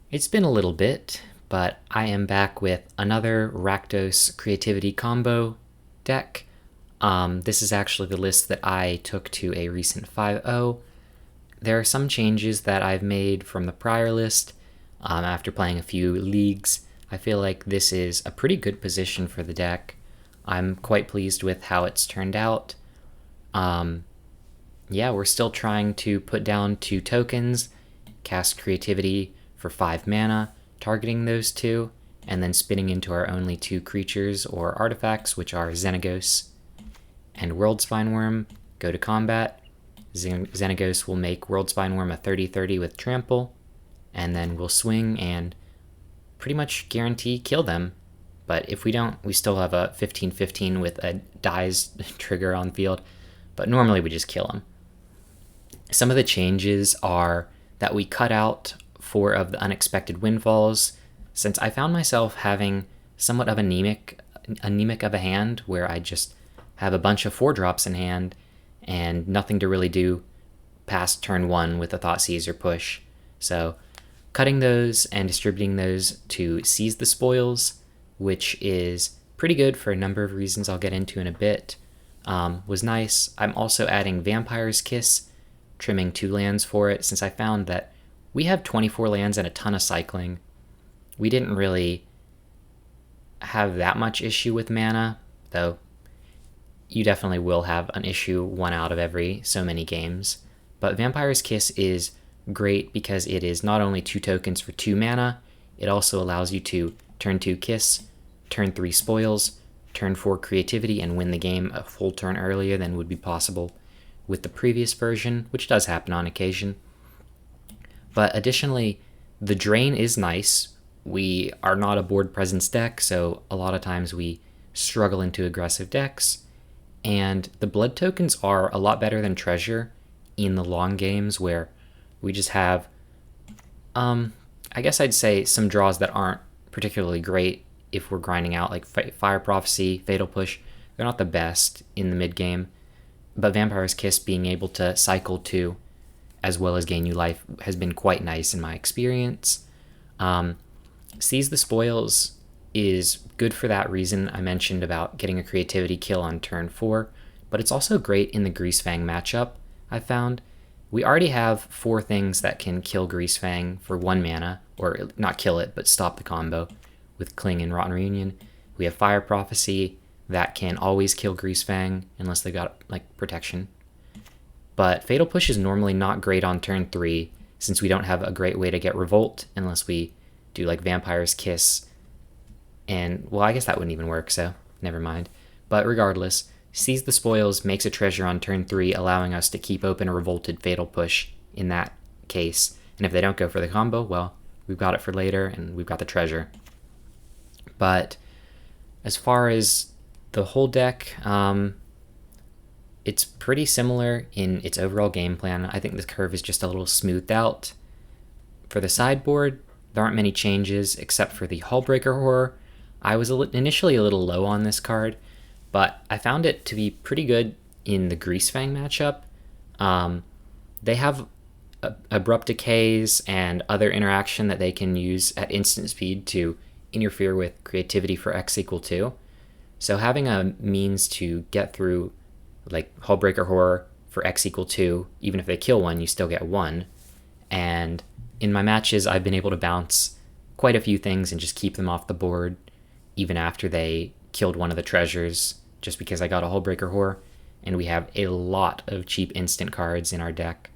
It's been a little bit, but I am back with another Rakdos Creativity combo deck. This is actually the list that I took to a recent 5.0. There are some changes that I've made from the prior list after playing a few leagues. I feel like this is a pretty good position for the deck. I'm quite pleased with how it's turned out. Yeah, we're still trying to put down 2 tokens, cast Creativity for 5 mana, targeting those 2, and then spinning into our only 2 creatures or artifacts, which are Xenagos and World Spineworm. Go to combat. Xenagos will make World Spineworm a 30/30 with trample, and then we'll swing and pretty much guarantee kill them. But if we don't, we still have a 15/15 with a dies trigger on field, but normally we just kill them. Some of the changes are that we cut out 4 of the unexpected windfalls, since I found myself having somewhat of anemic of a hand where I just have a bunch of 4-drops in hand and nothing to really do past turn 1 with a Thoughtseize or push. So cutting those and distributing those to seize the spoils, which is pretty good for a number of reasons I'll get into in a bit, was nice. I'm also adding Vampire's Kiss, trimming 2 lands for it, since I found that we have 24 lands and a ton of cycling. We didn't really have that much issue with mana, though you definitely will have an issue 1 out of every so many games. But Vampire's Kiss is great because it is not only 2 tokens for 2 mana, it also allows you to turn 2 Kiss, turn 3 Spoils, turn 4 Creativity, and win the game a full turn earlier than would be possible with the previous version, which does happen on occasion. But additionally, the drain is nice. We are not a board presence deck, so a lot of times we struggle into aggressive decks. And the blood tokens are a lot better than treasure in the long games where we just have, I guess I'd say some draws that aren't particularly great if we're grinding out, like Fire Prophecy, Fatal Push. They're not the best in the mid game, but Vampire's Kiss being able to cycle 2 as well as gain you life has been quite nice in my experience. Seize the Spoils is good for that reason I mentioned about getting a creativity kill on turn 4, but it's also great in the Greasefang matchup. I found we already have 4 things that can kill Greasefang for 1 mana, or not kill it, but stop the combo with Cling and Rotten Reunion. We have Fire Prophecy that can always kill Greasefang unless they got like protection. But Fatal Push is normally not great on turn 3, since we don't have a great way to get Revolt unless we do like Vampire's Kiss. And, well, I guess that wouldn't even work, so never mind. But regardless, Seize the Spoils makes a treasure on turn 3, allowing us to keep open a Revolted Fatal Push in that case. And if they don't go for the combo, well, we've got it for later, and we've got the treasure. But as far as the whole deck, it's pretty similar in its overall game plan. I think the curve is just a little smoothed out. For the sideboard, there aren't many changes except for the Hullbreaker Horror. I was initially a little low on this card, but I found it to be pretty good in the Greasefang matchup. They have Abrupt Decays and other interaction that they can use at instant speed to interfere with Creativity for X = 2. So having a means to get through like Hullbreaker Horror for X = 2, even if they kill 1, you still get 1. And in my matches, I've been able to bounce quite a few things and just keep them off the board, even after they killed one of the treasures, just because I got a Hullbreaker Horror, and we have a lot of cheap instant cards in our deck.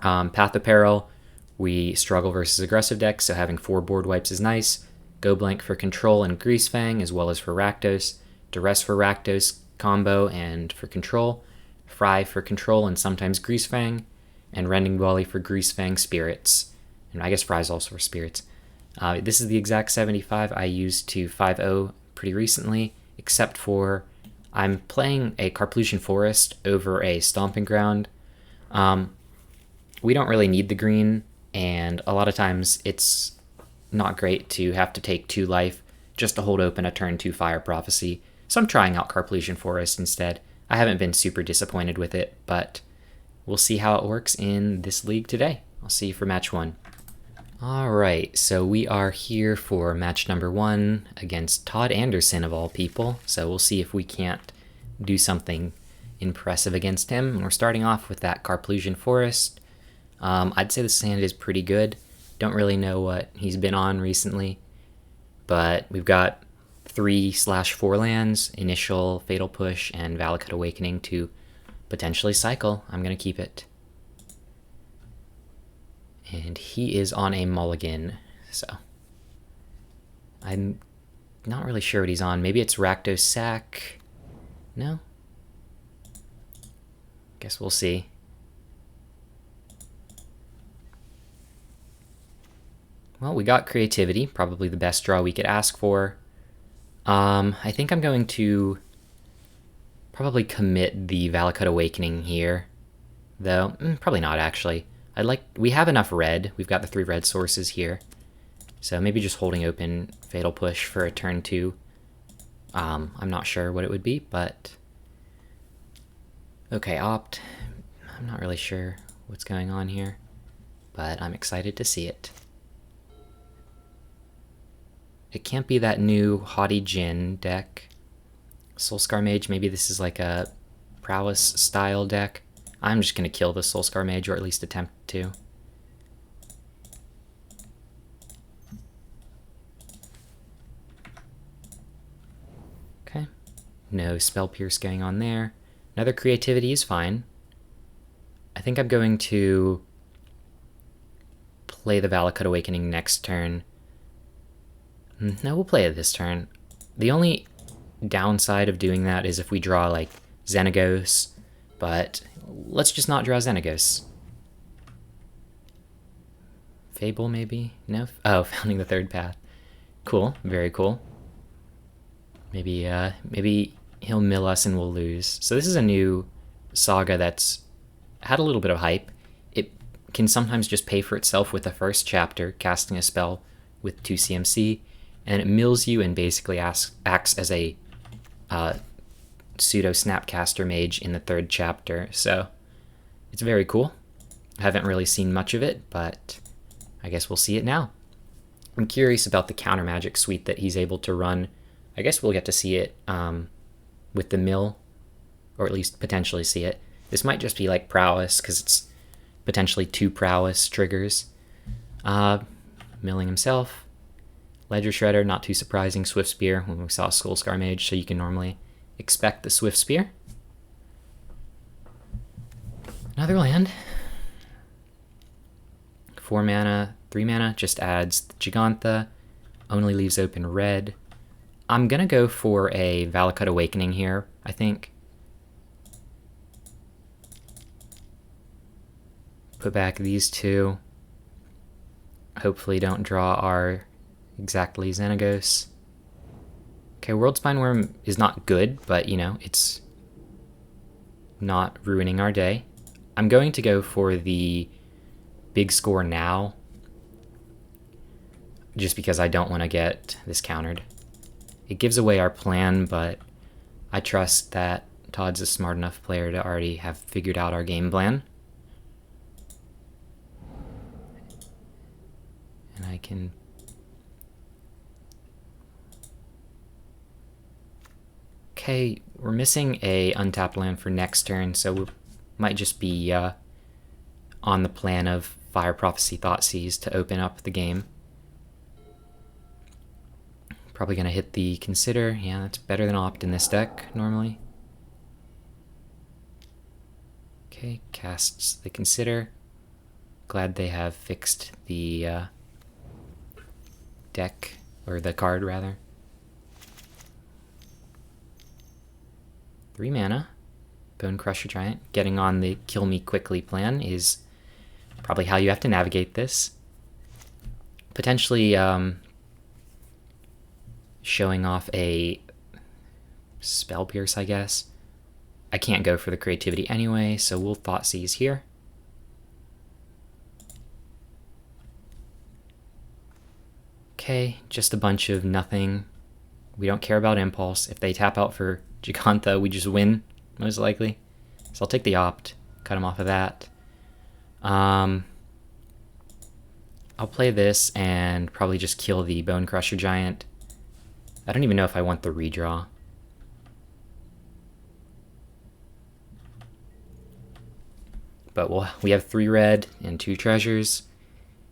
Path of Peril, we struggle versus aggressive decks, so having 4 board wipes is nice. Go Blank for Control and Greasefang, as well as for Rakdos. Duress for Rakdos combo and for Control. Fry for Control and sometimes Greasefang. And Rending Volley for Greasefang Spirits. And I guess Fry's also for Spirits. This is the exact 75 I used to 5.0 pretty recently, except for I'm playing a Carplusian Forest over a Stomping Ground. We don't really need the green, and a lot of times it's not great to have to take 2 life just to hold open a turn 2 Fire Prophecy. So I'm trying out Carplusian Forest instead. I haven't been super disappointed with it, but we'll see how it works in this league today. I'll see you for match 1. Alright, so we are here for match number 1 against Todd Anderson of all people, so we'll see if we can't do something impressive against him. And we're starting off with that Carplusian Forest. I'd say this hand is pretty good. Don't really know what he's been on recently, but we've got 3/4 lands, Initial, Fatal Push, and Valakut Awakening to potentially cycle. I'm going to keep it. And he is on a mulligan, so I'm not really sure what he's on. Maybe it's Rakdos Sack? No? Guess we'll see. Well, we got Creativity, probably the best draw we could ask for. I think I'm going to probably commit the Valakut Awakening here, though probably not actually. We have enough red. We've got the 3 red sources here, so maybe just holding open Fatal Push for a turn 2. I'm not sure what it would be, but okay, opt. I'm not really sure what's going on here, but I'm excited to see it. It can't be that new Haughty Djinn deck. Soulscar Mage, maybe this is like a Prowess style deck. I'm just going to kill the Soulscar Mage, or at least attempt to. Okay. No Spell Pierce going on there. Another Creativity is fine. I think I'm going to play the Valakut Awakening next turn. No, we'll play it this turn. The only downside of doing that is if we draw like Xenagos, but let's just not draw Xenagos. Fable, maybe? No? Oh, Founding the Third Path. Cool, very cool. Maybe he'll mill us and we'll lose. So this is a new saga that's had a little bit of hype. It can sometimes just pay for itself with the first chapter, casting a spell with 2 CMC, and it mills you and basically acts as a pseudo Snapcaster Mage in the 3rd chapter, so it's very cool. I haven't really seen much of it, but I guess we'll see it now. I'm curious about the counter magic suite that he's able to run. I guess we'll get to see it with the mill, or at least potentially see it. This might just be like Prowess, because it's potentially 2 Prowess triggers. Milling himself. Ledger Shredder, not too surprising. Swift Spear, when we saw Soulscar Mage, so you can normally expect the Swift Spear. Another land. 4 mana, 3 mana, just adds the Gigantha, only leaves open red. I'm gonna go for a Valakut Awakening here, I think. Put back these 2. Hopefully don't draw our exactly Xenagos. Okay, World Spineworm is not good, but you know, it's not ruining our day. I'm going to go for the big score now, just because I don't want to get this countered. It gives away our plan, but I trust that Todd's a smart enough player to already have figured out our game plan. And I can... Okay, we're missing a untapped land for next turn, so we might just be on the plan of Fire Prophecy Thoughtseize to open up the game. Probably going to hit the Consider. Yeah, that's better than Opt in this deck, normally. Okay, casts the Consider. Glad they have fixed the deck, or the card, rather. 3 mana. Bone Crusher Giant. Getting on the Kill Me Quickly plan is probably how you have to navigate this. Potentially showing off a Spell Pierce, I guess. I can't go for the Creativity anyway, so we'll Thoughtseize here. Okay, just a bunch of nothing. We don't care about Impulse. If they tap out for Gigantha, we just win, most likely. So I'll take the Opt, cut him off of that. I'll play this and probably just kill the Bone Crusher Giant. I don't even know if I want the redraw. But we have 3 red and 2 treasures.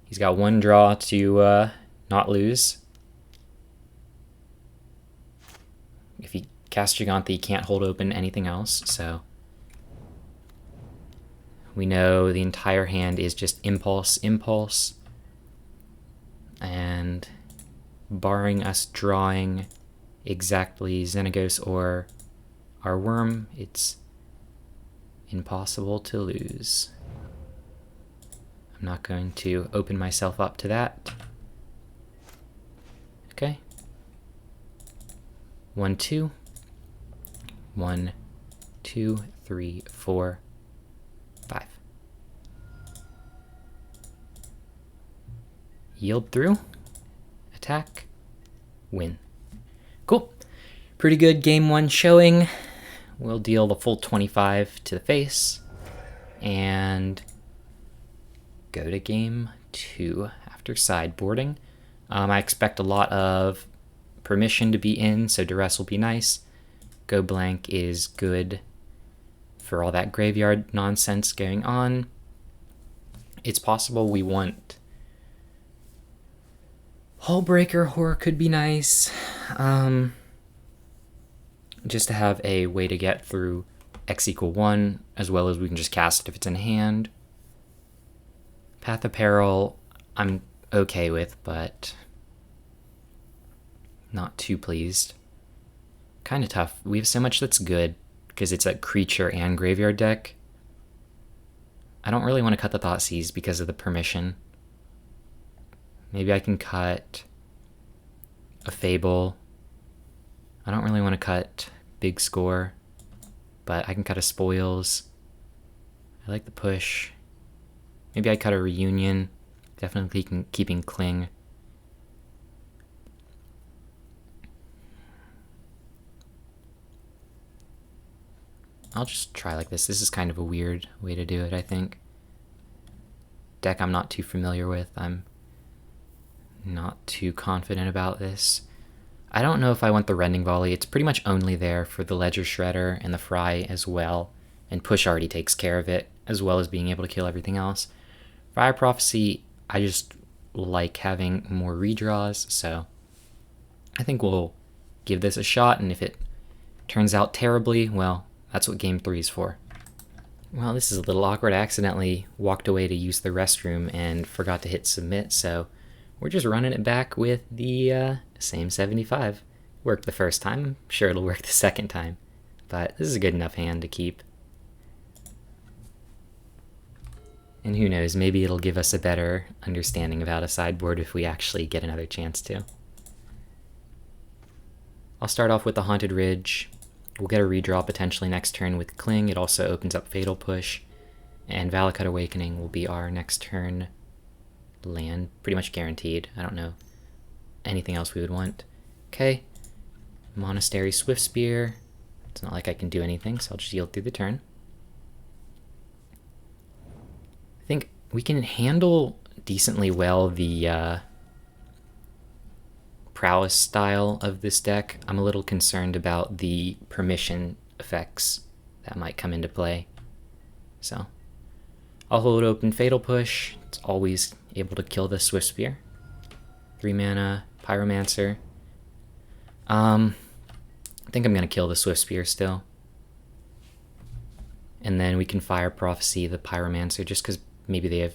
He's got 1 draw to not lose. If he casts Gigantha, he can't hold open anything else, so we know the entire hand is just Impulse, Impulse. And barring us drawing exactly Xenagos or our worm, it's impossible to lose. I'm not going to open myself up to that. Okay. 1, 2. 1, 2, 3, 4, 5. Yield through. Attack. Win. Cool. Pretty good game 1 showing. We'll deal the full 25 to the face and go to game 2 after sideboarding. I expect a lot of permission to be in, so duress will be nice. Go blank is good for all that graveyard nonsense going on. It's possible we want Hullbreaker. Horror could be nice. Just to have a way to get through X = 1, as well as we can just cast it if it's in hand. Path of Peril, I'm okay with, but not too pleased. Kind of tough. We have so much that's good, because it's a creature and graveyard deck. I don't really want to cut the Thoughtseize because of the permission. Maybe I can cut a Fable. I don't really want to cut Big Score, but I can cut a Spoils. I like the push. Maybe I cut a Reunion. Definitely keeping Cling. I'll just try like this. This is kind of a weird way to do it, I think. Deck I'm not too familiar with. I'm not too confident about this. I don't know if I want the Rending Volley. It's pretty much only there for the Ledger Shredder and the Fry as well. And push already takes care of it, as well as being able to kill everything else. Fire Prophecy, I just like having more redraws, so I think we'll give this a shot, and if it turns out terribly, well, that's what game 3 is for. Well, this is a little awkward. I accidentally walked away to use the restroom and forgot to hit submit, so we're just running it back with the same 75. Worked the first time. I'm sure it'll work the second time, but this is a good enough hand to keep. And who knows, maybe it'll give us a better understanding of how to sideboard if we actually get another chance to. I'll start off with the Haunted Ridge. We'll get a redraw potentially next turn with Cling. It also opens up Fatal Push. And Valakut Awakening will be our next turn land. Pretty much guaranteed. I don't know anything else we would want. Okay. Monastery Swiftspear. It's not like I can do anything, so I'll just yield through the turn. I think we can handle decently well the prowess style of this deck. I'm a little concerned about the permission effects that might come into play. So I'll hold open Fatal Push. It's always able to kill the Swiftspear. 3 mana, Pyromancer. I think I'm going to kill the Swiftspear still. And then we can Fire Prophecy the Pyromancer just because maybe they have...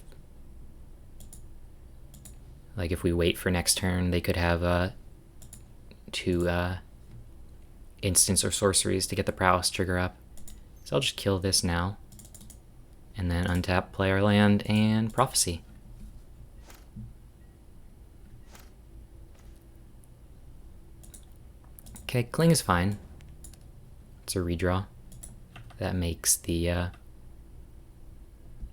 Like if we wait for next turn, they could have 2 instants or sorceries to get the prowess trigger up. So I'll just kill this now. And then untap, play our land, and Prophecy. Okay, Cling is fine. It's a redraw. That makes the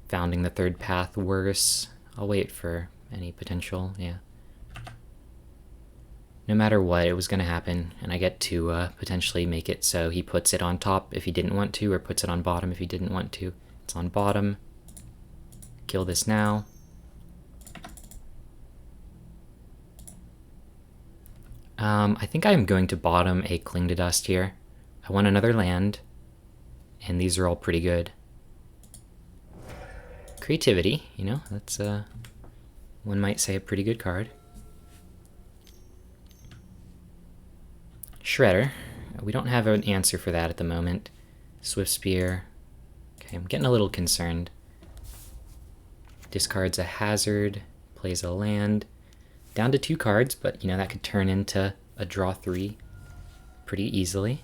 Founding the Third Path worse. I'll wait for any potential, yeah. No matter what, it was going to happen, and I get to potentially make it so he puts it on top if he didn't want to, or puts it on bottom if he didn't want to. It's on bottom. Kill this now. I think I'm going to bottom a Cling to Dust here. I want another land, and these are all pretty good. Creativity, you know, that's one might say a pretty good card. Shredder, we don't have an answer for that at the moment. Swift Spear, okay, I'm getting a little concerned. Discards a hazard, plays a land. Down to 2 cards, but you know, that could turn into a draw 3 pretty easily.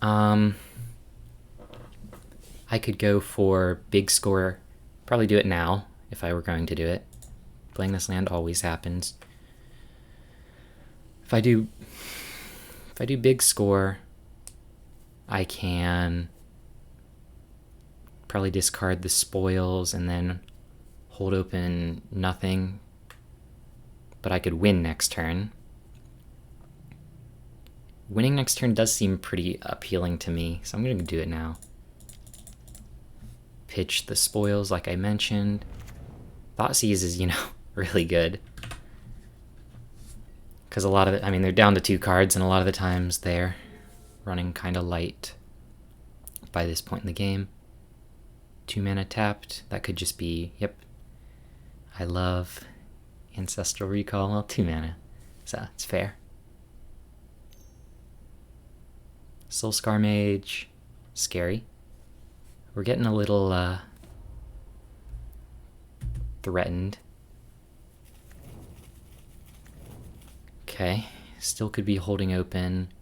I could go for big score, probably do it now if I were going to do it. Playing this land always happens. If I do big score, I can probably discard the spoils and then hold open nothing, but I could win next turn. Winning next turn does seem pretty appealing to me, so I'm going to do it now. Pitch the spoils like I mentioned. Thoughtseize is, you know, really good. Because a lot of it, I mean, they're down to 2 cards, and a lot of the times they're running kind of light by this point in the game. 2 mana tapped. That could just be, yep. I love Ancestral Recall. Well, 2 mana, so it's fair. Soulscar Mage, scary. We're getting a little threatened. Okay, still could be holding open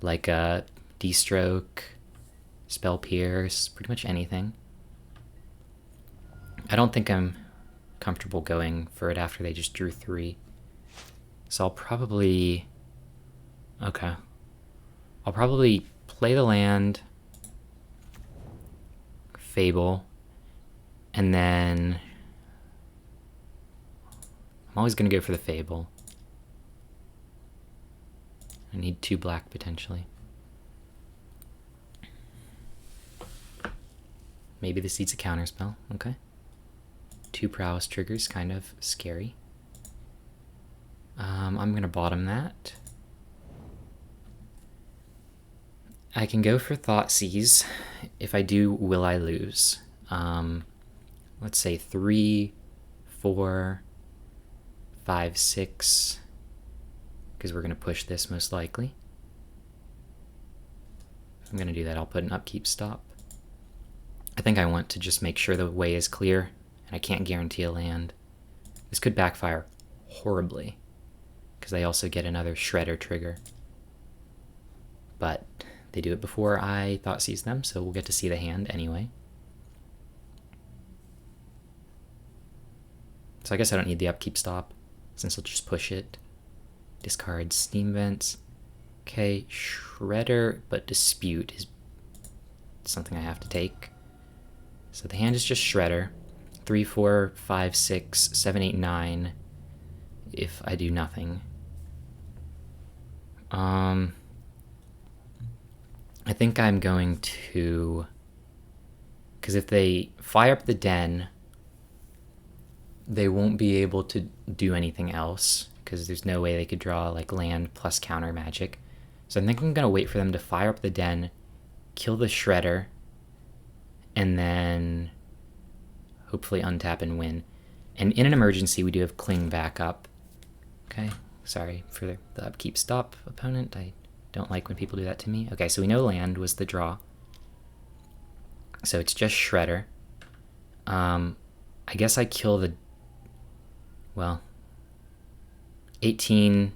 like a D-Stroke, Spell Pierce, pretty much anything. I don't think I'm comfortable going for it after they just drew 3. So I'll probably... Okay. I'll probably play the land, Fable, and then... I'm always going to go for the Fable. I need 2 black, potentially. Maybe this needs a counterspell. Okay. 2 prowess triggers, kind of scary. I'm going to bottom that. I can go for Thoughtseize. If I do, will I lose? Let's say 3, 4, 5, 6... because we're going to push this most likely. If I'm going to do that, I'll put an upkeep stop. I think I want to just make sure the way is clear, and I can't guarantee a land. This could backfire horribly, because they also get another Shredder trigger. But they do it before I Thoughtseize them, so we'll get to see the hand anyway. So I guess I don't need the upkeep stop, since I'll just push it. Discard Steam Vents. Okay, Shredder, but Dispute is something I have to take. So the hand is just Shredder. 3, 4, 5, 6, 7, 8, 9. If I do nothing. I think I'm going to... because if they fire up the den, they won't be able to do anything else, because there's no way they could draw like land plus counter magic. So I think I'm going to wait for them to fire up the den, kill the Shredder, and then hopefully untap and win. And in an emergency, we do have Cling back up. Okay, sorry for the upkeep stop, opponent. I don't like when people do that to me. Okay, so we know land was the draw. So it's just Shredder. I guess I kill the... well... 18,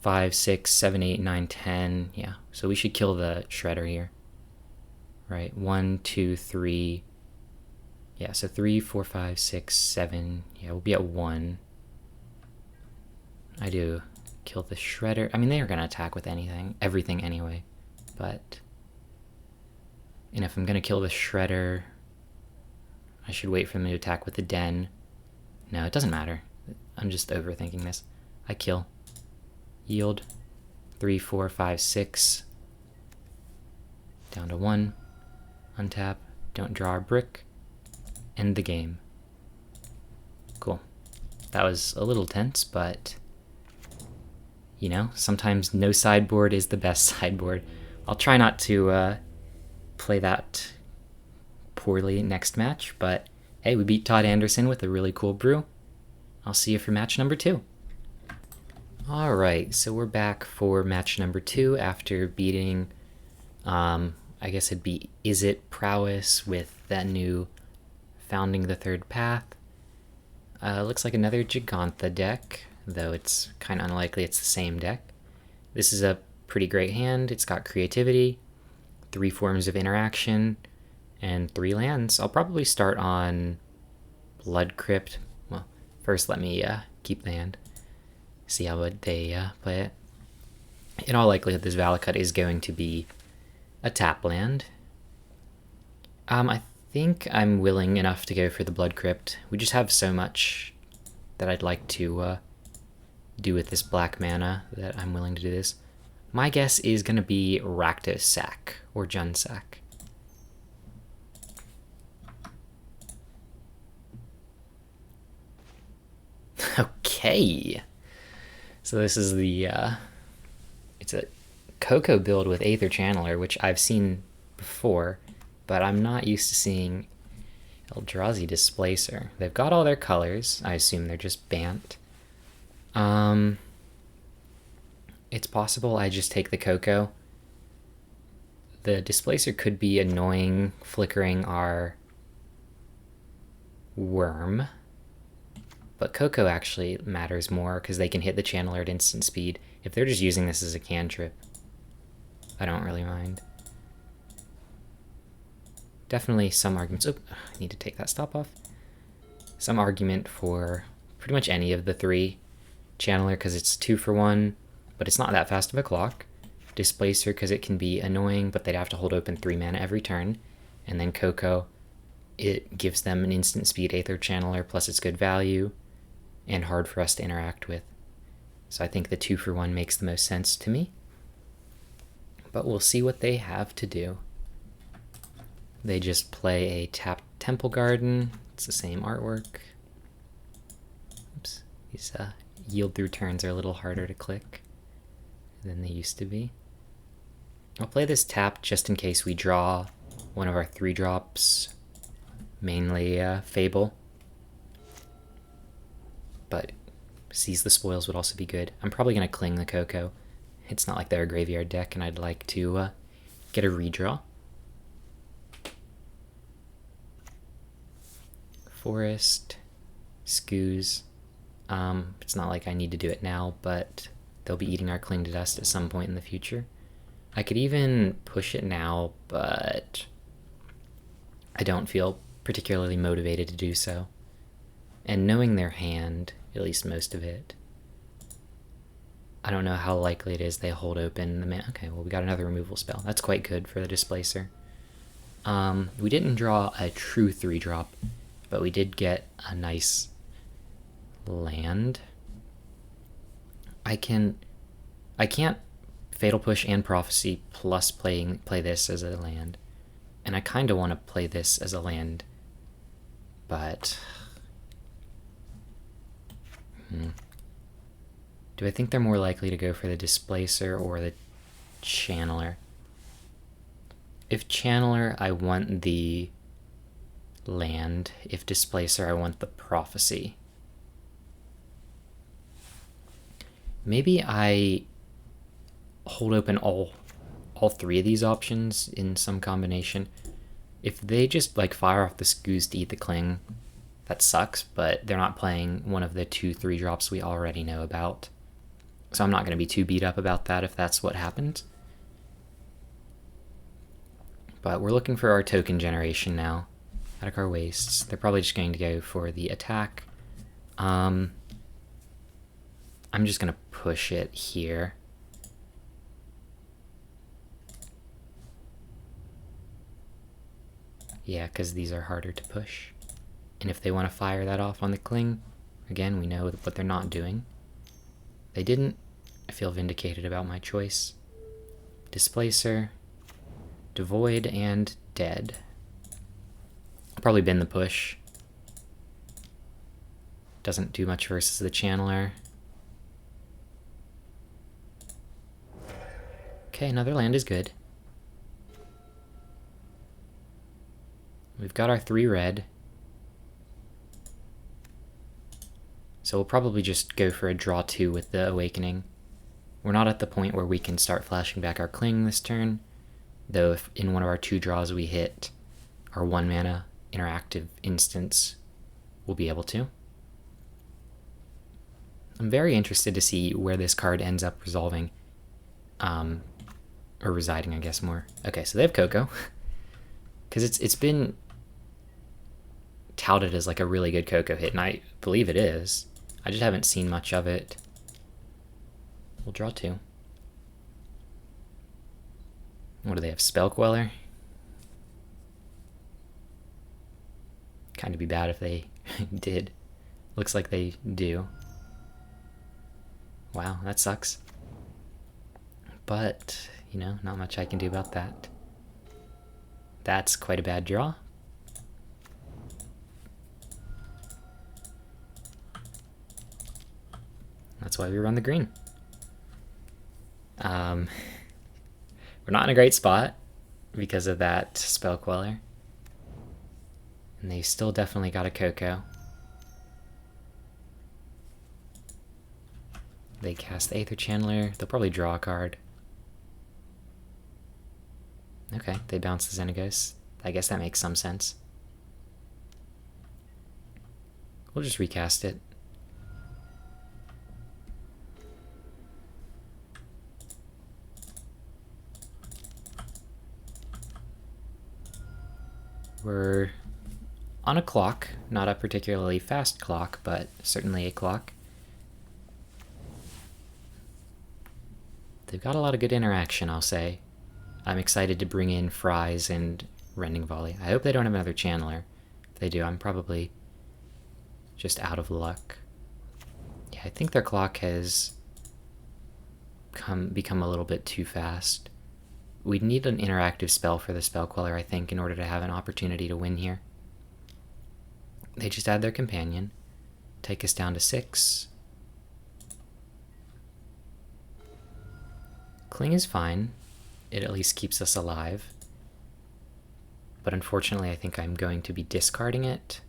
5, 6, 7, 8, 9, 10. Yeah, so we should kill the Shredder here. Right, 1, 2, 3. Yeah, so 3, 4, 5, 6, 7. Yeah, we'll be at 1. I do kill the Shredder. I mean, they are going to attack with everything anyway. But... and if I'm going to kill the Shredder, I should wait for them to attack with the Den. No, it doesn't matter. I'm just overthinking this. I kill. Yield. 3, 4, 5, 6. Down to 1. Untap. Don't draw our brick. End the game. Cool. That was a little tense, but You know, sometimes no sideboard is the best sideboard. I'll try not to play that poorly next match, but hey, we beat Todd Anderson with a really cool brew. I'll see you for match number 2. Alright, so we're back for match number 2 after beating, I guess it'd be Is It Prowess with that new Founding the Third Path. Looks like another Gigantha deck, though it's kind of unlikely it's the same deck. This is a pretty great hand. It's got creativity, 3 forms of interaction, and 3 lands. I'll probably start on Blood Crypt. Well, first let me keep the hand, see how they play it. In all likelihood, this Valakut is going to be a tap land. I think I'm willing enough to go for the Blood Crypt. We just have so much that I'd like to do with this black mana that I'm willing to do this. My guess is going to be Rakdos Sack or Jund Sack. Okay. So this is the, it's a Coco build with Aether Channeler, which I've seen before, but I'm not used to seeing Eldrazi Displacer. They've got all their colors. I assume they're just Bant. It's possible I just take the Coco. The Displacer could be annoying, flickering our Worm. But Coco actually matters more because they can hit the Channeler at instant speed. If they're just using this as a cantrip, I don't really mind. Definitely some arguments. Oh, I need to take that stop off. Some argument for pretty much any of the 3. Channeler because it's 2 for 1, but it's not that fast of a clock. Displacer because it can be annoying, but they'd have to hold open 3 mana every turn. And then Coco, it gives them an instant speed Aether Channeler, plus it's good value and hard for us to interact with. So I think the 2 for 1 makes the most sense to me. But we'll see what they have to do. They just play a tapped Temple Garden. It's the same artwork. Oops. These yield through turns are a little harder to click than they used to be. I'll play this tap just in case we draw one of our 3 drops, mainly Fable. But Seize the Spoils would also be good. I'm probably going to cling the Coco. It's not like they're a graveyard deck, and I'd like to get a redraw. Forest, Skoos. It's not like I need to do it now, but they'll be eating our Cling to Dust at some point in the future. I could even push it now, but I don't feel particularly motivated to do so. And knowing their hand, at least most of it, I don't know how likely it is they hold open the mana. Okay, well, we got another removal spell. That's quite good for the Displacer. We didn't draw a true 3-drop, but we did get a nice land. I can't Fatal Push and Prophecy plus play this as a land. And I kind of want to play this as a land, but do I think they're more likely to go for the Displacer or the Channeler? If Channeler, I want the land. If Displacer, I want the Prophecy. Maybe I hold open all 3 of these options in some combination. If they just like fire off the Skoos to eat the Cling, that sucks, but they're not playing one of the 2 3-drops we already know about. So I'm not going to be too beat up about that if that's what happens. But we're looking for our token generation now. Attic Wastes. They're probably just going to go for the attack. I'm just going to push it here. Yeah, because these are harder to push. And if they want to fire that off on the Cling, again, we know what they're not doing. They didn't. I feel vindicated about my choice. Displacer, Devoid, and Dead. I'll probably bin the push. Doesn't do much versus the Channeler. Okay, another land is good. We've got our 3 red. So we'll probably just go for a draw 2 with the Awakening. We're not at the point where we can start flashing back our Cling this turn, though if in one of our 2 draws we hit our 1 mana interactive instance, we'll be able to. I'm very interested to see where this card ends up resolving. Or residing, I guess, more. Okay, so they have Coco. Because it's been touted as like a really good Coco hit, and I believe it is. I just haven't seen much of it. We'll draw 2. What do they have? Spell Queller? Kind of be bad if they did. Looks like they do. Wow, that sucks. But, you know, not much I can do about that. That's quite a bad draw. That's why we run the green. We're not in a great spot because of that Spell Queller. And they still definitely got a Coco. They cast the Aether Channeler. They'll probably draw a card. Okay, they bounce the Xenagos. I guess that makes some sense. We'll just recast it. We're on a clock, not a particularly fast clock, but certainly a clock. They've got a lot of good interaction, I'll say. I'm excited to bring in Fries and Rending Volley. I hope they don't have another Channeler. If they do, I'm probably just out of luck. Yeah, I think their clock has become a little bit too fast. We'd need an interactive spell for the Spell Queller, I think, in order to have an opportunity to win here. They just add their companion, take us down to 6. Cling is fine. It at least keeps us alive. But unfortunately, I think I'm going to be discarding it.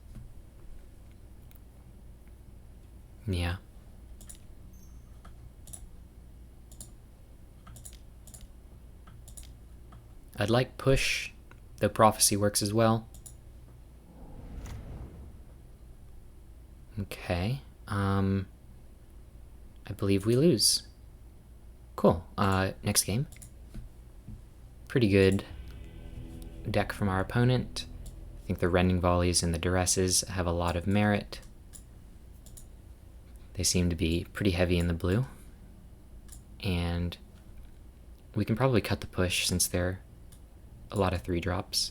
Yeah. I'd like Push, though Prophecy works as well. Okay. I believe we lose. Cool. Next game. Pretty good deck from our opponent. I think the Rending Volleys and the Duresses have a lot of merit. They seem to be pretty heavy in the blue. And we can probably cut the Push since they're a lot of 3-drops.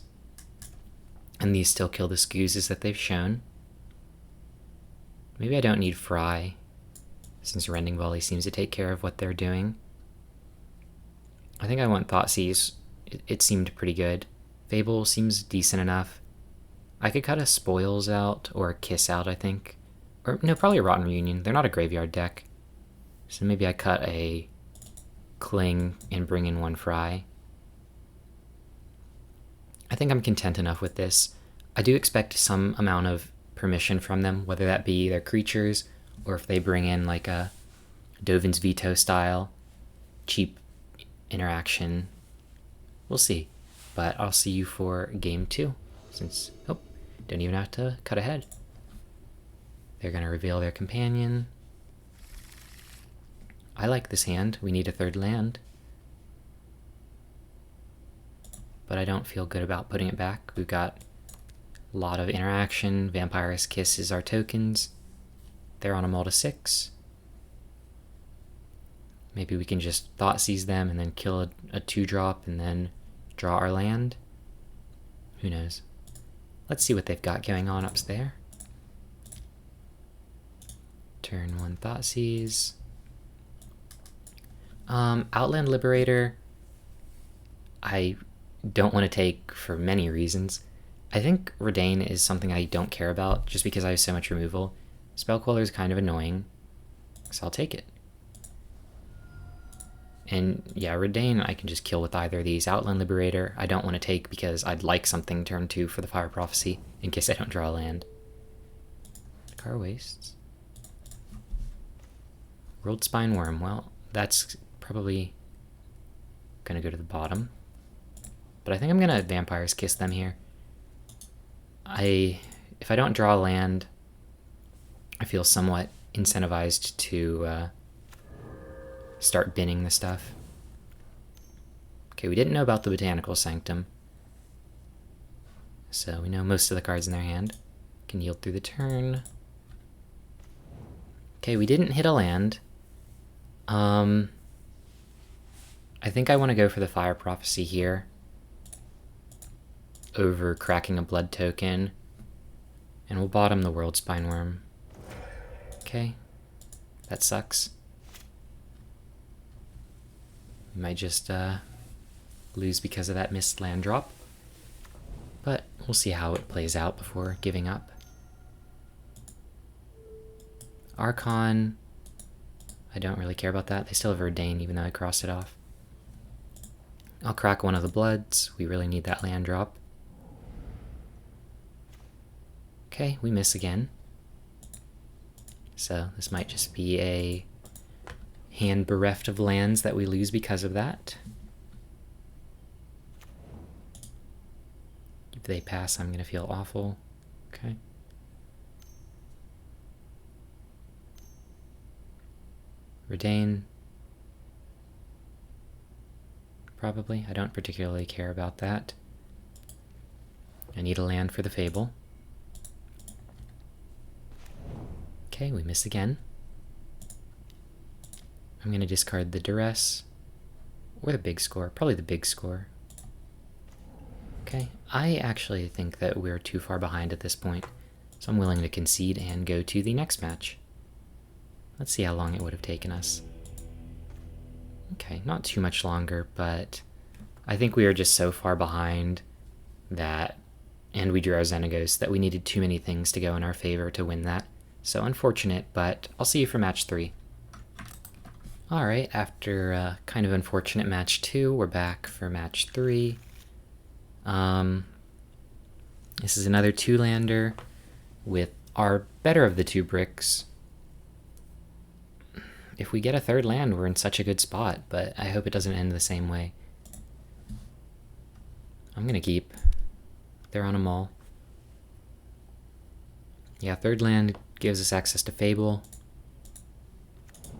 And these still kill the Scoozes that they've shown. Maybe I don't need Fry, since Rending Volley seems to take care of what they're doing. I think I want Thoughtseize. It seemed pretty good. Fable seems decent enough. I could cut a Spoils out, or a Kiss out, I think. Or, no, probably a Rotten Reunion. They're not a graveyard deck. So maybe I cut a Cling and bring in 1 Fry. I think I'm content enough with this. I do expect some amount of permission from them, whether that be their creatures, or if they bring in like a Dovin's Veto style, cheap interaction. We'll see. But I'll see you for game 2, since, oh, don't even have to cut ahead. They're going to reveal their companion. I like this hand. We need a 3rd land. But I don't feel good about putting it back. We've got a lot of interaction. Vampirist Kiss is our tokens. They're on a mull to 6. Maybe we can just Thoughtseize them and then kill a 2-drop and then draw our land. Who knows? Let's see what they've got going on up there. Turn 1 Thoughtseize. Outland Liberator, I don't want to take for many reasons. I think Redain is something I don't care about just because I have so much removal. Spell Queller is kind of annoying, so I'll take it. And yeah, Redain I can just kill with either of these. Outland Liberator I don't want to take because I'd like something turn 2 for the Fire Prophecy in case I don't draw a land. Car Wastes. World Spine Worm, well, that's probably gonna go to the bottom. But I think I'm gonna Vampire's Kiss them here. If I don't draw a land, I feel somewhat incentivized to start binning the stuff. Okay, we didn't know about the Botanical Sanctum, so we know most of the cards in their hand. Can yield through the turn. Okay, we didn't hit a land. I think I want to go for the Fire Prophecy here over cracking a blood token, and we'll bottom the World Spine Worm. Okay, that sucks. We might just lose because of that missed land drop, but we'll see how it plays out before giving up. Archon, I don't really care about that. They still have Verdain even though I crossed it off. I'll crack one of the Bloods. We really need that land drop. Okay, we miss again. So this might just be a hand bereft of lands that we lose because of that. If they pass, I'm gonna feel awful. Okay. Redain. Probably. I don't particularly care about that. I need a land for the Fable. Okay, we miss again. I'm going to discard the Duress, or the Big Score, probably the Big Score. Okay, I actually think that we're too far behind at this point, so I'm willing to concede and go to the next match. Let's see how long it would have taken us. Okay, not too much longer, but I think we are just so far behind that, and we drew our Xenagos, that we needed too many things to go in our favor to win that. So unfortunate, but I'll see you for match 3. Alright, after a kind of unfortunate match 2, we're back for match 3. This is another 2-lander with our better of the 2 bricks. If we get a 3rd land, we're in such a good spot, but I hope it doesn't end the same way. I'm gonna keep. They're on a mall. Yeah, 3rd land gives us access to Fable,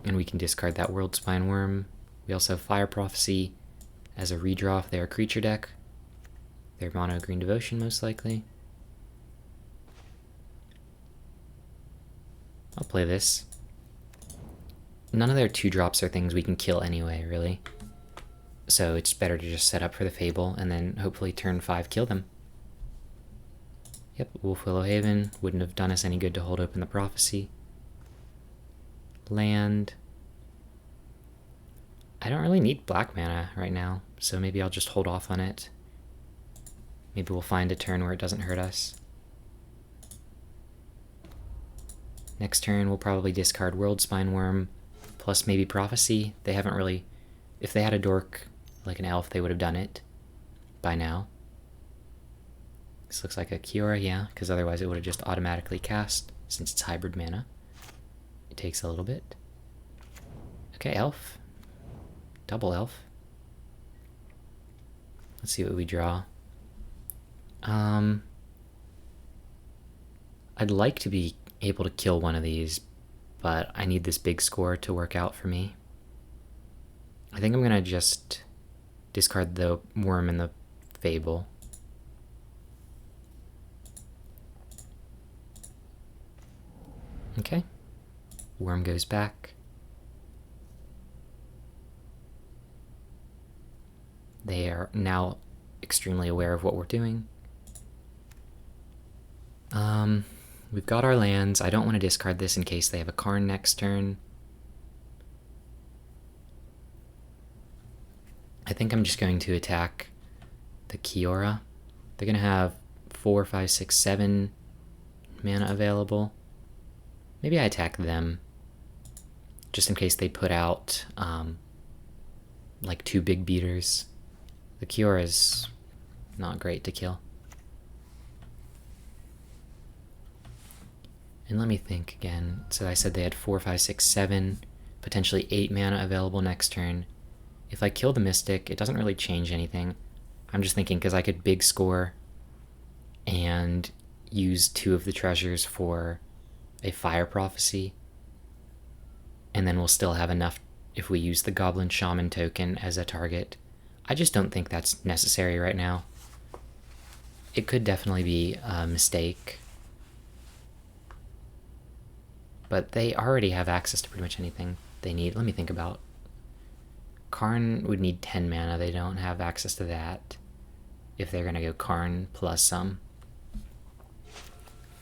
and we can discard that World Spine Worm. We also have Fire Prophecy as a redraw if they're a creature deck. They're mono green Devotion, most likely. I'll play this. None of their 2-drops are things we can kill anyway, really. So it's better to just set up for the Fable, and then hopefully turn 5 kill them. Yep, Wolf Willow Haven wouldn't have done us any good to hold open the Prophecy. Land. I don't really need black mana right now, so maybe I'll just hold off on it. Maybe we'll find a turn where it doesn't hurt us. Next turn we'll probably discard World Spine Worm, plus maybe Prophecy. They haven't really... If they had a dork, like an elf, they would have done it by now. This looks like a Kiora, yeah, because otherwise it would have just automatically cast, since it's hybrid mana. It takes a little bit. Okay, elf. Double elf. Let's see what we draw. I'd like to be able to kill one of these, but I need this big score to work out for me. I think I'm gonna just discard the worm and the Fable. Okay. Worm goes back. They are now extremely aware of what we're doing. We've got our lands. I don't want to discard this in case they have a Karn next turn. I think I'm just going to attack the Kiora. They're going to have 4, 5, 6, 7 mana available. Maybe I attack them, just in case they put out like 2 big beaters. The Kiora's not great to kill. And let me think again. So I said they had 4, 5, 6, 7, potentially 8 mana available next turn. If I kill the Mystic, it doesn't really change anything. I'm just thinking because I could big score and use 2 of the treasures for a Fire Prophecy. And then we'll still have enough if we use the Goblin Shaman token as a target. I just don't think that's necessary right now. It could definitely be a mistake. But they already have access to pretty much anything they need. Let me think about. Karn would need 10 mana. They don't have access to that. If they're going to go Karn plus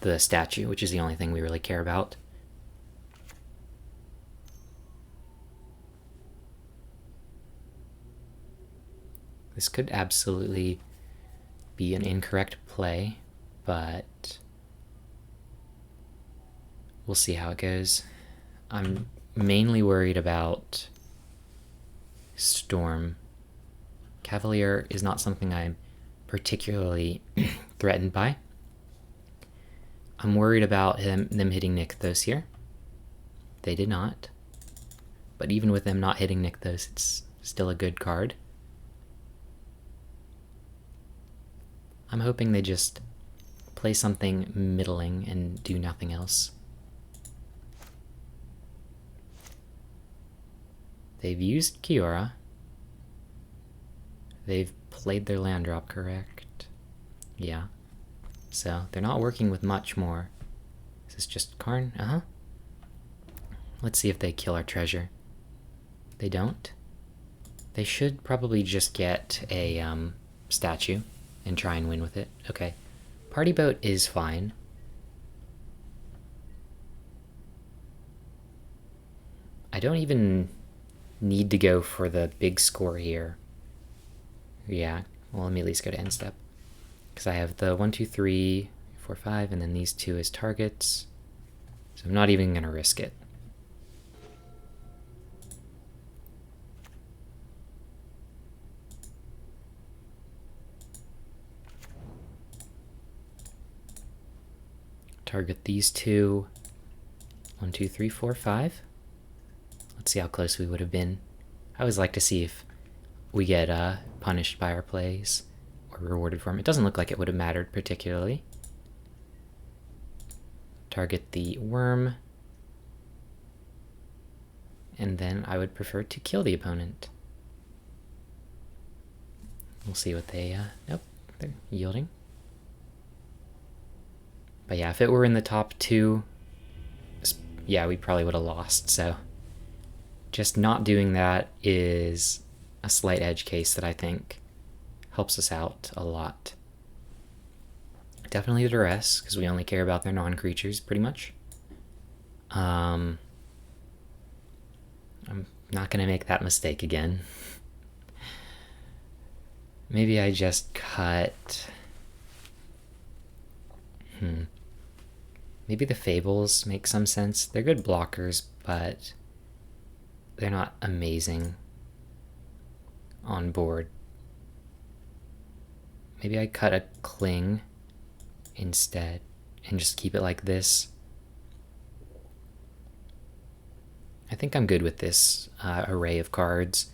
the statue, which is the only thing we really care about. This could absolutely be an incorrect play, but we'll see how it goes. I'm mainly worried about Storm. Cavalier is not something I'm particularly threatened by. I'm worried about them hitting Nykthos here. They did not. But even with them not hitting Nykthos, it's still a good card. I'm hoping they just play something middling and do nothing else. They've used Kiora. They've played their land drop correct. Yeah. So they're not working with much more. Is this just Karn? Let's see if they kill our treasure. They don't. They should probably just get a statue and try and win with it. Okay. Party Boat is fine. I don't even need to go for the big score here. Yeah, well, let me at least go to end step. Because I have the 1, 2, 3, 4, 5, and then these 2 as targets. So I'm not even going to risk it. Target these 2. 1, 2, 3, 4, 5. Let's see how close we would have been. I always like to see if we get punished by our plays or rewarded for them. It doesn't look like it would have mattered particularly. Target the worm. And then I would prefer to kill the opponent. We'll see what they... nope, they're yielding. But yeah, if it were in the top 2, yeah, we probably would have lost, so... Just not doing that is a slight edge case that I think helps us out a lot. Definitely the duress, because we only care about their non-creatures, pretty much. I'm not going to make that mistake again. Maybe I just cut... Maybe the Fables make some sense. They're good blockers, but they're not amazing on board. Maybe I cut a Cling instead and just keep it like this. I think I'm good with this array of cards.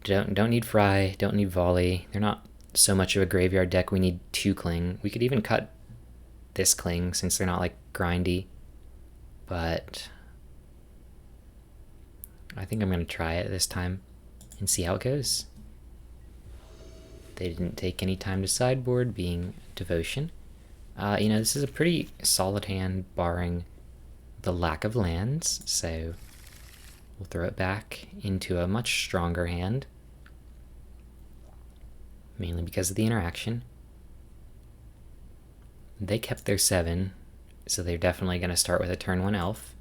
Don't need Fry, don't need Volley. They're not so much of a graveyard deck. We need 2 Cling. We could even cut this Cling since they're not like grindy. But I think I'm going to try it this time and see how it goes. They didn't take any time to sideboard, being Devotion. You know, this is a pretty solid hand, barring the lack of lands, so we'll throw it back into a much stronger hand, mainly because of the interaction. They kept their 7, so they're definitely going to start with a turn 1 elf,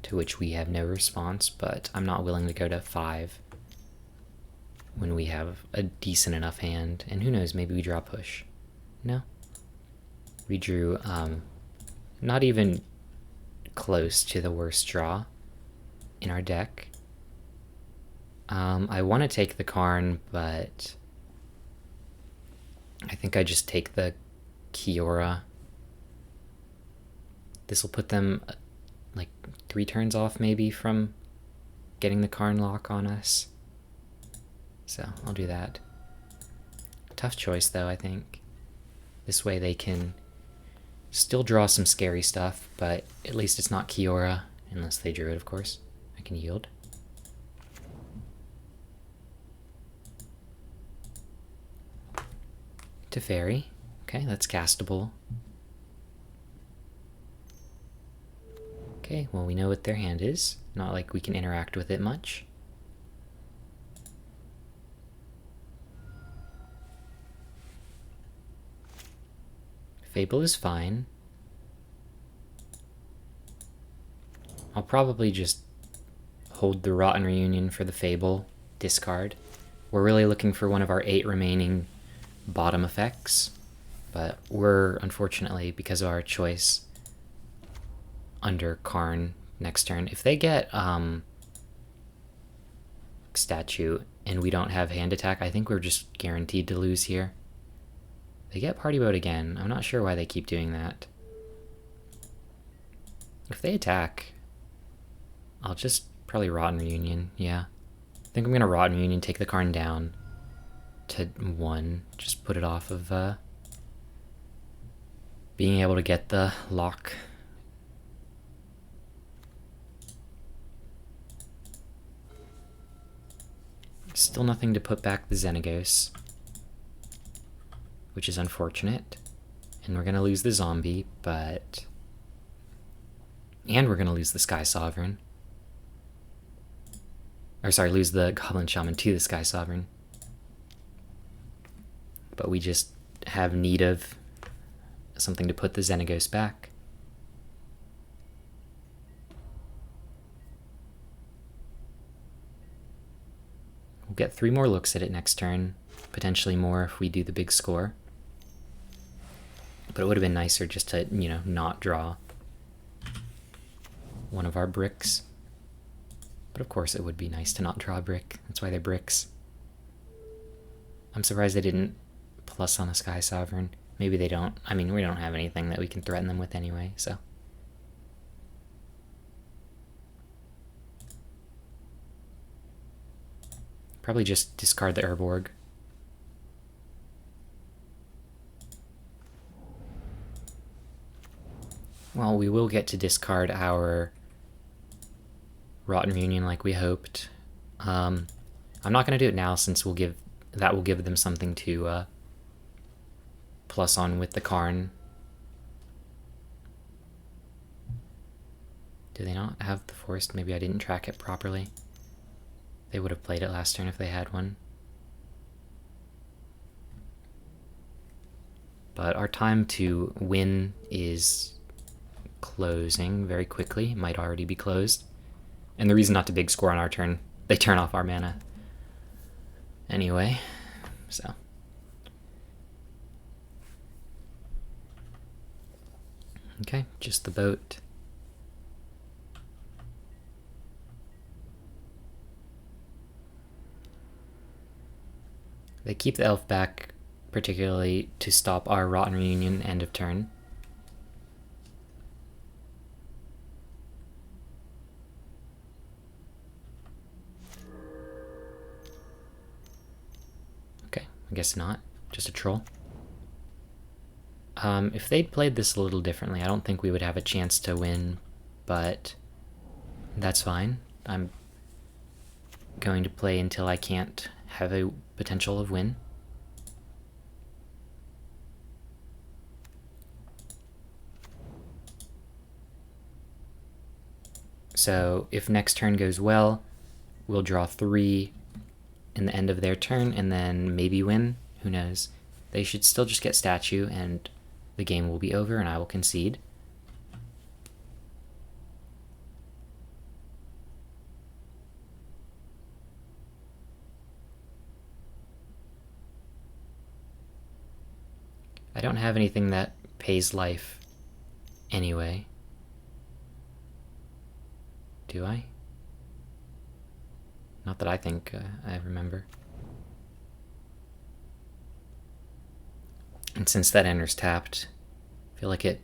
to which we have no response, but I'm not willing to go to 5 when we have a decent enough hand. And who knows, maybe we draw push. No. We drew not even close to the worst draw in our deck. I want to take the Karn, but I think I just take the Kiora. This will put them like 3 turns off maybe from getting the Karn lock on us. So I'll do that. Tough choice though, I think. This way they can still draw some scary stuff, but at least it's not Kiora, unless they drew it, of course. I can yield. To Fairy. Okay, that's castable. Okay, well we know what their hand is. Not like we can interact with it much. Fable is fine. I'll probably just hold the Rotten Reunion for the Fable, discard. We're really looking for one of our 8 remaining bottom effects, but we're, unfortunately, because of our choice, under Karn next turn. If they get Statue and we don't have hand attack, I think we're just guaranteed to lose here. They get Party Boat again. I'm not sure why they keep doing that. If they attack, I'll just probably Rotten Reunion, yeah. I think I'm gonna Rotten Reunion, take the Karn down to 1, just put it off of being able to get the lock. Still nothing to put back the Xenagos, which is unfortunate. And we're gonna lose the zombie, but... And we're gonna lose the Sky Sovereign. Or sorry, lose the Goblin Shaman to the Sky Sovereign. But we just have need of something to put the Xenagos back. We'll get 3 more looks at it next turn, potentially more if we do the big score. But it would have been nicer just to, you know, not draw one of our bricks. But of course it would be nice to not draw a brick. That's why they're bricks. I'm surprised they didn't plus on the Sky Sovereign. Maybe they don't. I mean, we don't have anything that we can threaten them with anyway, so. Probably just discard the Urborg. Well, we will get to discard our Rotten Reunion like we hoped. I'm not going to do it now since that will give them something to plus on with the Karn. Do they not have the Forest? Maybe I didn't track it properly. They would have played it last turn if they had one. But our time to win is closing very quickly. It might already be closed. And the reason not to big score on our turn, they turn off our mana. Anyway, so. Okay, just the boat. They keep the elf back, particularly to stop our Rotten Reunion end of turn. Okay, I guess not. Just a troll. If they'd played this a little differently, I don't think we would have a chance to win, but that's fine. I'm going to play until I can't have a potential of win. So if next turn goes well, we'll draw 3 in the end of their turn and then maybe win. Who knows? They should still just get statue and the game will be over and I will concede. I don't have anything that pays life anyway. Do I? Not that I think I remember. And since that enters tapped, I feel like it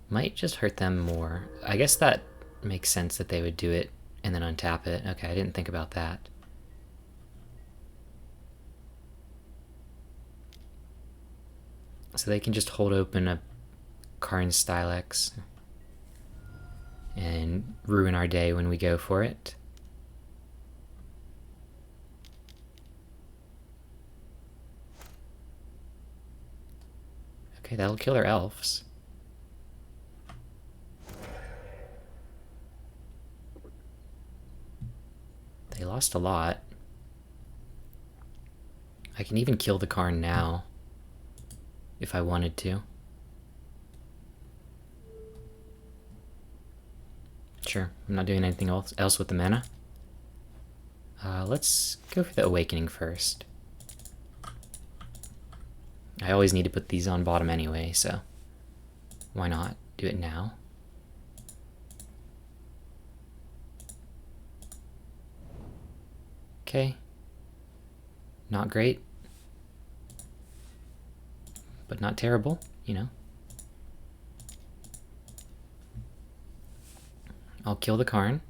might just hurt them more. I guess that makes sense that they would do it and then untap it. Okay, I didn't think about that. So they can just hold open a Karn Stylex and ruin our day when we go for it. Okay, that'll kill our elves. They lost a lot. I can even kill the Karn now if I wanted to. Sure, I'm not doing anything else with the mana. Let's go for the Awakening first. I always need to put these on bottom anyway, so why not do it now? Okay. Not great. But not terrible, you know. I'll kill the Karn.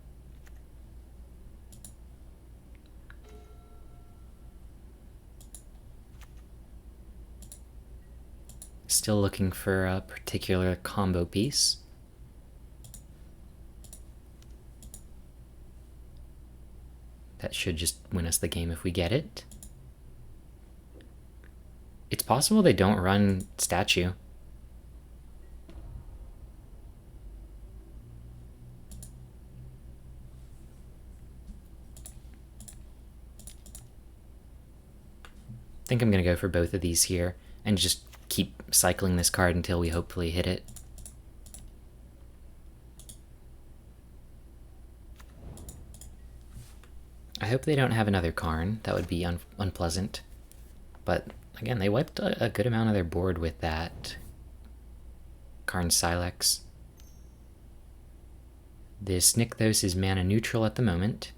Still looking for a particular combo piece. That should just win us the game if we get it. It's possible they don't run statue. I think I'm gonna go for both of these here and just keep cycling this card until we hopefully hit it. I hope they don't have another Karn. That would be unpleasant. But again, they wiped a good amount of their board with that Karn Silex. This Rakdos is mana neutral at the moment.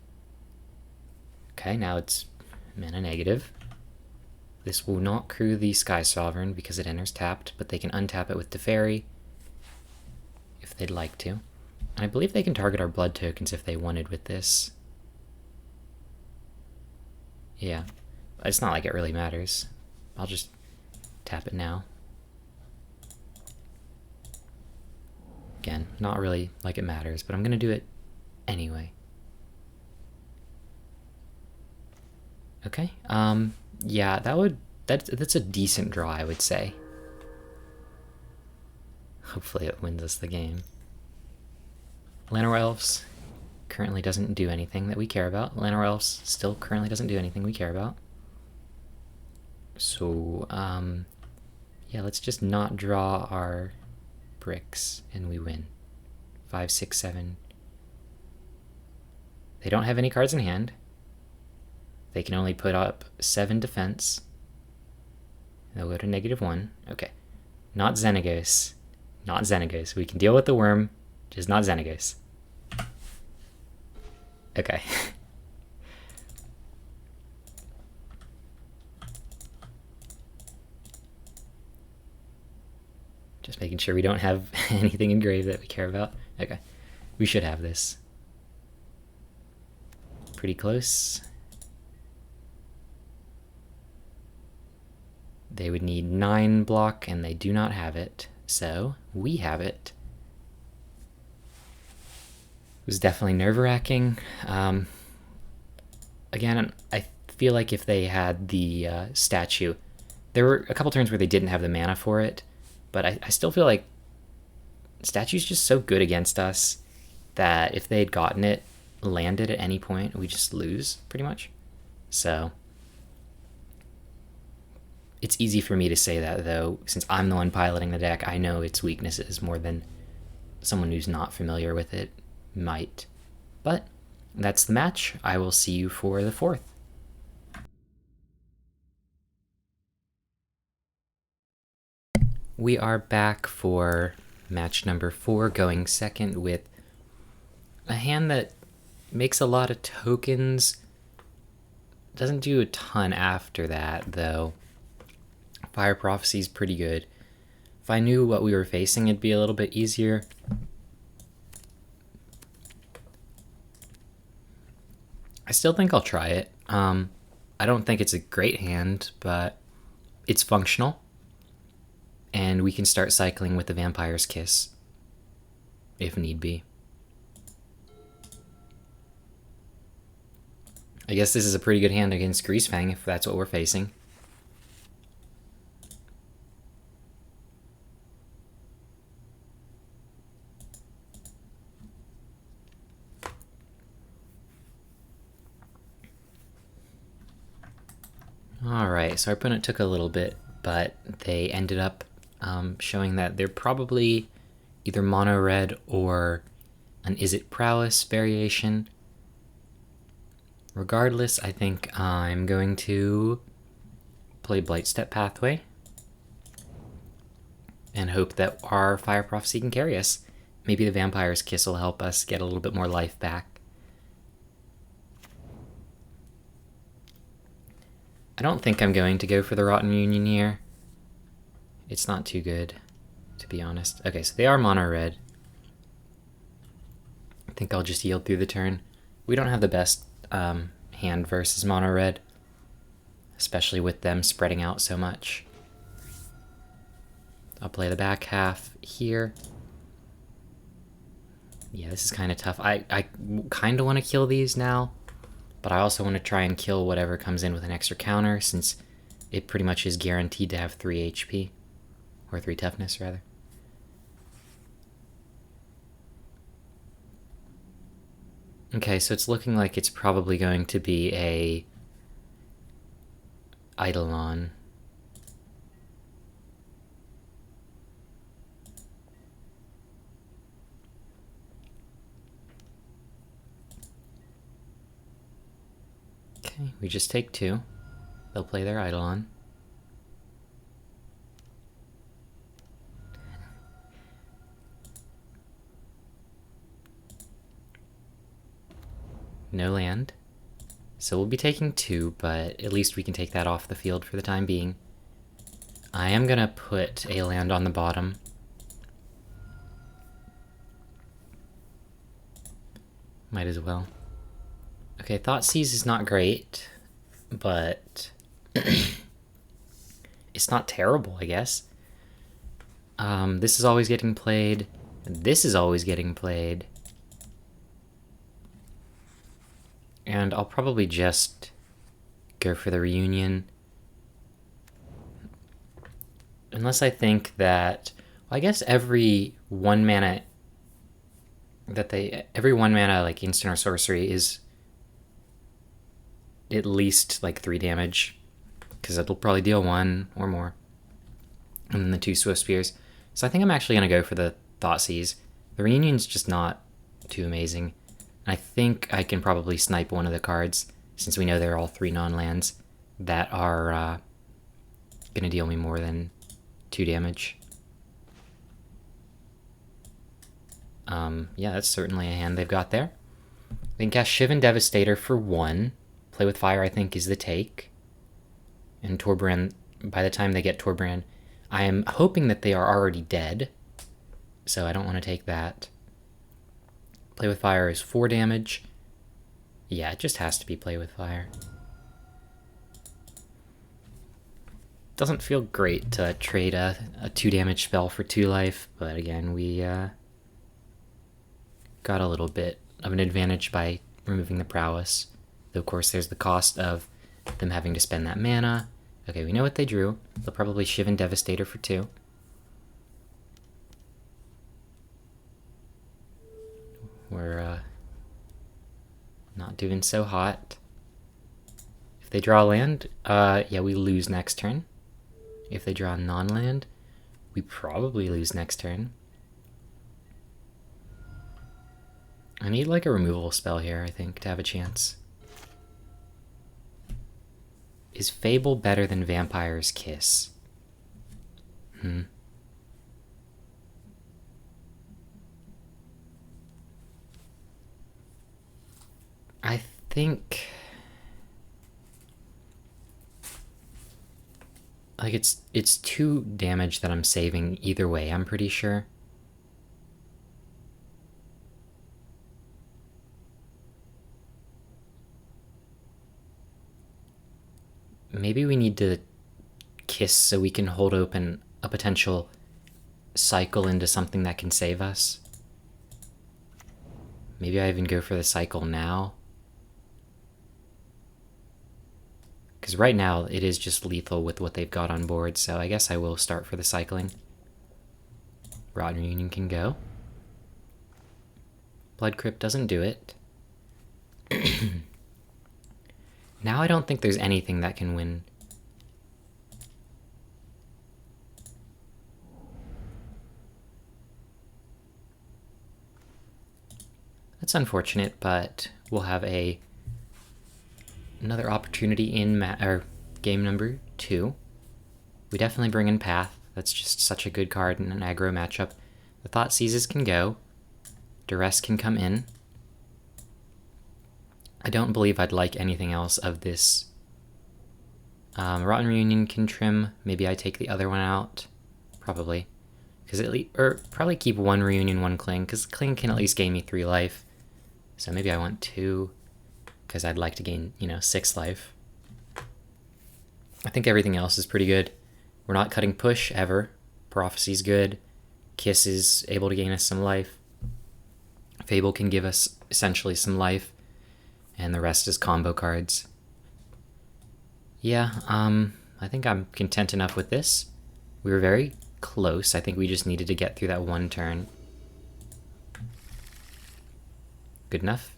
Okay, now it's mana negative. This will not crew the Sky Sovereign because it enters tapped, but they can untap it with Teferi if they'd like to. And I believe they can target our blood tokens if they wanted with this. Yeah, it's not like it really matters. I'll just tap it now. Again, not really like it matters, but I'm gonna do it anyway. Okay, yeah, that's a decent draw, I would say. Hopefully it wins us the game. Llanowar Elves currently doesn't do anything that we care about. Llanowar Elves still currently doesn't do anything we care about. So, yeah, let's just not draw our bricks and we win. 5, 6, 7. They don't have any cards in hand. They can only put up 7 defense. They'll go to -1. Okay. Not Xenagos. Not Xenagos. We can deal with the worm, just not Xenagos. Okay. Just making sure we don't have anything engraved that we care about. Okay. We should have this. Pretty close. They would need 9 block, and they do not have it. So, we have it. It was definitely nerve-wracking. Again, I feel like if they had the statue, there were a couple turns where they didn't have the mana for it, but I still feel like statue's just so good against us that if they had gotten it, landed at any point, we just lose, pretty much. So it's easy for me to say that, though, since I'm the one piloting the deck. I know its weaknesses more than someone who's not familiar with it might. But that's the match. I will see you for the 4th. We are back for match number 4, going second with a hand that makes a lot of tokens Doesn't do a ton after that, though. Fire Prophecy's pretty good. If I knew what we were facing, it'd be a little bit easier. I still think I'll try it. I don't think it's a great hand, but it's functional. And we can start cycling with the Vampire's Kiss, if need be. I guess this is a pretty good hand against Greasefang, if that's what we're facing. Alright, so our opponent took a little bit, but they ended up showing that they're probably either mono red or an Is It Prowess variation. Regardless, I think I'm going to play Blightstep Pathway and hope that our Fire Prophecy can carry us. Maybe the Vampire's Kiss will help us get a little bit more life back. I don't think I'm going to go for the Rotten Union here. It's not too good, to be honest. Okay, so they are mono red. I think I'll just yield through the turn. We don't have the best hand versus mono red, especially with them spreading out so much. I'll play the back half here. Yeah, this is kind of tough. I kind of want to kill these now, but I also want to try and kill whatever comes in with an extra counter, since it pretty much is guaranteed to have 3 HP. Or 3 toughness, rather. Okay, so it's looking like it's probably going to be a Eidolon. Okay, we just take 2. They'll play their Eidolon. No land. So we'll be taking 2, but at least we can take that off the field for the time being. I am gonna put a land on the bottom. Might as well. Okay, Thoughtseize is not great, but it's not terrible, I guess. This is always getting played. This is always getting played. And I'll probably just go for the Reunion. Unless I think that, well, I guess every 1 mana like instant or sorcery is at least like 3 damage, because it'll probably deal 1 or more. And then the 2 Swift Spears. So I think I'm actually gonna go for the Thoughtseize. The Reunion's just not too amazing. I think I can probably snipe one of the cards, since we know they're all 3 non-lands that are going to deal me more than 2 damage. Yeah, that's certainly a hand they've got there. They can cast Shivan Devastator for 1. Play with Fire, I think, is the take. And Torbrand, by the time they get Torbrand, I am hoping that they are already dead, so I don't want to take that. Play with Fire is 4 damage. Yeah, it just has to be Play with Fire. Doesn't feel great to trade a 2 damage spell for 2 life, but again, we got a little bit of an advantage by removing the Prowess. Though, of course, there's the cost of them having to spend that mana. Okay, we know what they drew. They'll probably Shivan Devastator for 2. We're not doing so hot. If they draw land, yeah, we lose next turn. If they draw non-land, we probably lose next turn. I need like a removal spell here, I think, to have a chance. Is Fable better than Vampire's Kiss? I think Like, it's 2 damage that I'm saving either way, I'm pretty sure. Maybe we need to kiss so we can hold open a potential cycle into something that can save us. Maybe I even go for the cycle now. Because right now it is just lethal with what they've got on board, so I guess I will start for the cycling. Rotten Reunion can go. Blood Crypt doesn't do it. Now I don't think there's anything that can win. That's unfortunate, but we'll have another opportunity in game number 2. We definitely bring in Path. That's just such a good card in an aggro matchup. The Thought Seizes can go. Duress can come in. I don't believe I'd like anything else of this. Rotten Reunion can trim. Maybe I take the other one out. Probably. Or probably keep 1 Reunion, 1 Cling, because Cling can at least gain me 3 life. So maybe I want 2, because I'd like to gain, 6 life. I think everything else is pretty good. We're not cutting Push, ever. Prophecy's good. Kiss is able to gain us some life. Fable can give us, essentially, some life. And the rest is combo cards. Yeah, I think I'm content enough with this. We were very close. I think we just needed to get through that 1 turn. Good enough.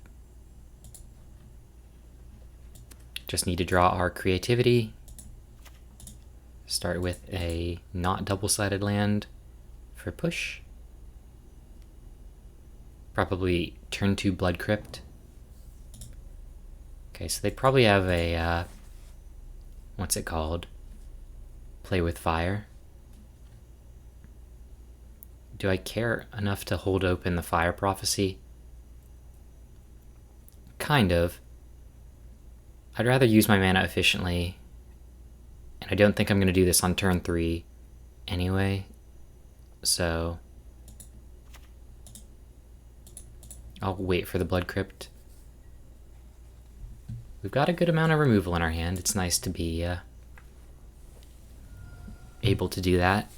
Just need to draw our creativity. Start with a not double-sided land for push. Probably turn 2 Blood Crypt. Okay, so they probably have a, what's it called? Play with Fire. Do I care enough to hold open the Fire Prophecy? Kind of. I'd rather use my mana efficiently, and I don't think I'm going to do this on turn 3 anyway, so I'll wait for the Blood Crypt. We've got a good amount of removal in our hand. It's nice to be able to do that.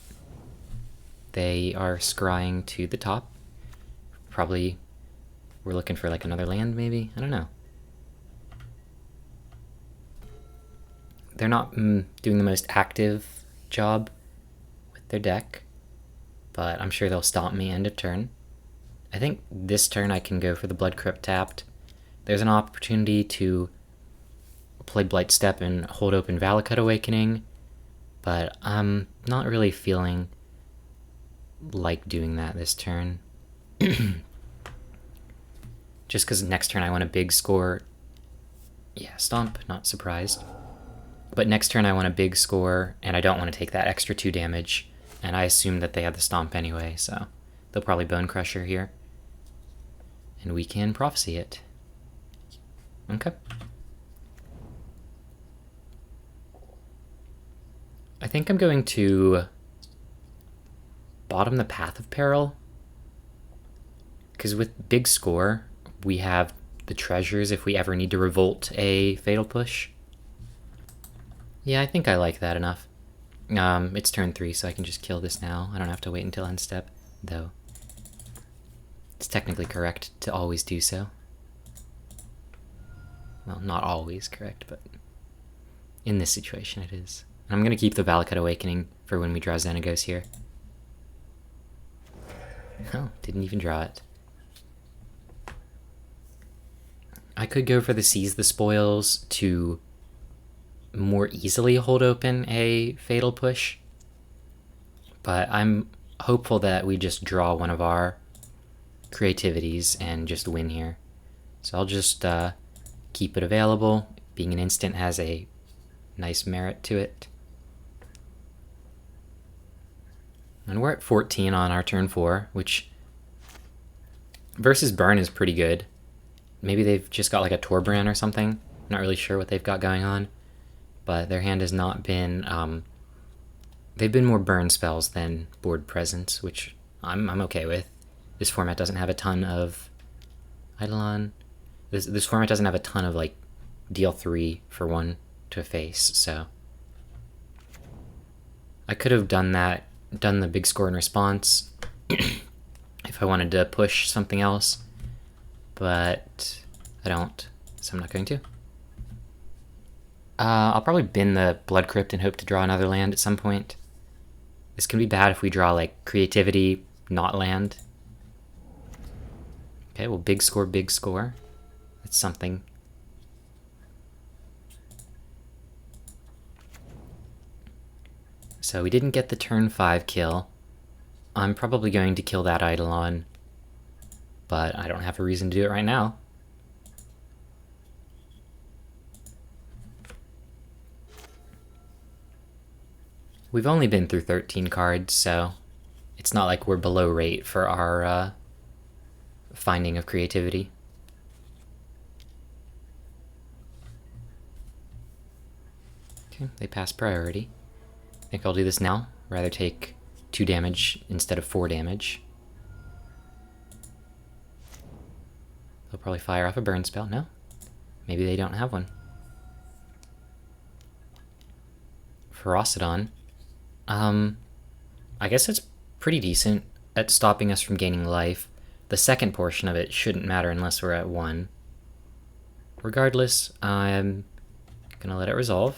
They are scrying to the top. Probably we're looking for like another land, maybe? I don't know. They're not doing the most active job with their deck, but I'm sure they'll stomp me end of turn. I think this turn I can go for the Blood Crypt tapped. There's an opportunity to play Blightstep and hold open Valakut Awakening, but I'm not really feeling like doing that this turn. Just because next turn I want a big score. Yeah, stomp, not surprised. But next turn I want a big score, and I don't want to take that extra 2 damage, and I assume that they have the stomp anyway, so they'll probably Bone Crusher here. And we can Prophecy it. Okay. I think I'm going to bottom the Path of Peril, because with big score, we have the treasures if we ever need to revolt a Fatal Push. Yeah, I think I like that enough. It's turn 3, so I can just kill this now. I don't have to wait until end step, though. It's technically correct to always do so. Well, not always correct, but in this situation it is. I'm going to keep the Valakut Awakening for when we draw Xenagos here. Oh, didn't even draw it. I could go for the Seize the Spoils to more easily hold open a Fatal Push, but I'm hopeful that we just draw one of our creativities and just win here. So I'll just keep it available. Being an instant has a nice merit to it. And we're at 14 on our turn 4, which versus Burn is pretty good. Maybe they've just got like a Torbran or something. Not really sure what they've got going on. But their hand has not been They've been more burn spells than board presence, which I'm okay with. This format doesn't have a ton of Eidolon. This format doesn't have a ton of like deal 3 for 1 to face, so I could have done the big score in response if I wanted to push something else, but I don't, so I'm not going to. I'll probably bin the Blood Crypt and hope to draw another land at some point. This can be bad if we draw like Creativity, not land. Okay, well, big score, big score. That's something. So we didn't get the turn 5 kill. I'm probably going to kill that Eidolon, but I don't have a reason to do it right now. We've only been through 13 cards, so it's not like we're below rate for our finding of creativity. Okay, they pass priority. I think I'll do this now. Rather take 2 damage instead of 4 damage. They'll probably fire off a burn spell. No? Maybe they don't have one. Ferocidon. I guess it's pretty decent at stopping us from gaining life. The second portion of it shouldn't matter unless we're at 1. Regardless, I'm gonna let it resolve.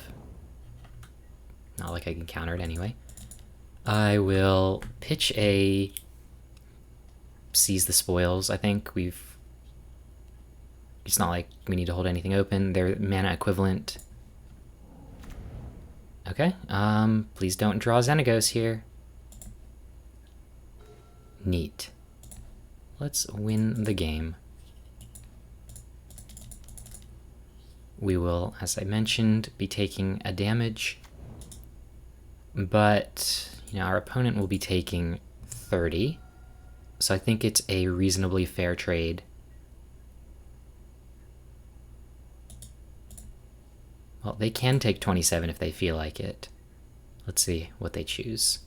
Not like I can counter it anyway. I will pitch a Seize the Spoils. I think it's not like we need to hold anything open. They're mana equivalent. Okay, please don't draw Xenagos here. Neat. Let's win the game. We will, as I mentioned, be taking a damage, but our opponent will be taking 30, so I think it's a reasonably fair trade. Well, they can take 27 if they feel like it. Let's see what they choose.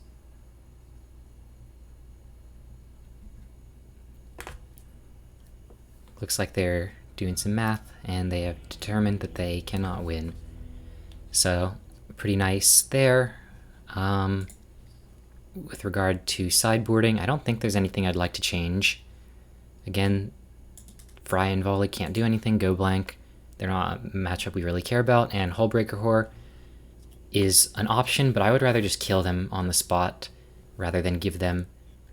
Looks like they're doing some math, and they have determined that they cannot win. So, pretty nice there. With regard to sideboarding, I don't think there's anything I'd like to change. Again, Fry and Volley can't do anything, go blank. They're not a matchup we really care about, and Hullbreaker Whore is an option, but I would rather just kill them on the spot rather than give them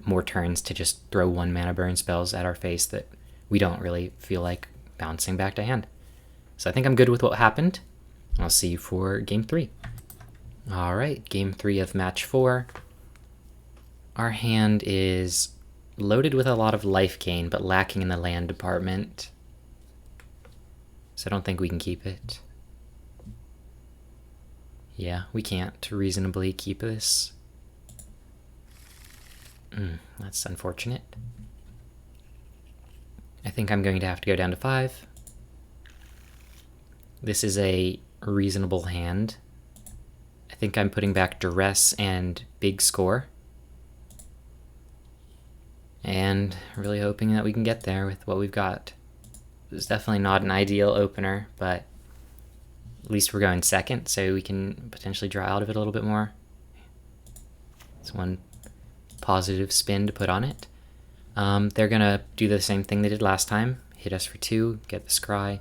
more turns to just throw 1 mana burn spells at our face that we don't really feel like bouncing back to hand. So I think I'm good with what happened. I'll see you for Game 3. Alright, Game 3 of Match 4. Our hand is loaded with a lot of life gain, but lacking in the land department. So I don't think we can keep it. Yeah, we can't reasonably keep this. That's unfortunate. I think I'm going to have to go down to 5. This is a reasonable hand. I think I'm putting back Duress and Big Score. And really hoping that we can get there with what we've got. It's definitely not an ideal opener, but at least we're going second, so we can potentially draw out of it a little bit more. It's one positive spin to put on it. They're gonna do the same thing they did last time. Hit us for 2, get the Scry.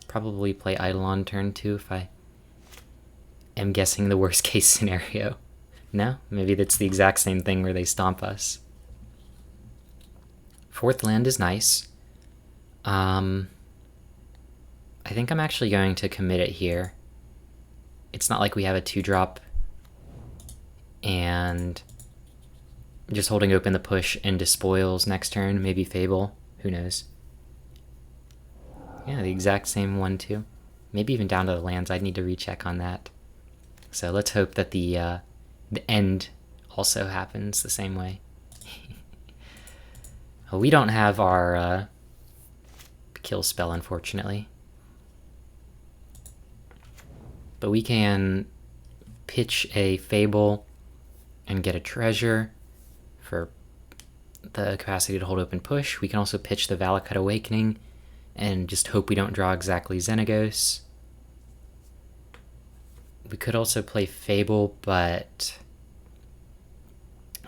Probably play Eidolon turn 2 if I am guessing the worst case scenario. No? Maybe that's the exact same thing where they stomp us. 4th land is nice. I think I'm actually going to commit it here. It's not like we have a 2-drop, and just holding open the push into Spoils next turn, maybe Fable, who knows. Yeah, the exact same one too. Maybe even down to the lands, I'd need to recheck on that. So let's hope that the end also happens the same way. Well, we don't have our kill spell, unfortunately. But we can pitch a Fable and get a treasure for the capacity to hold open push. We can also pitch the Valakut Awakening and just hope we don't draw exactly Xenagos. We could also play Fable, but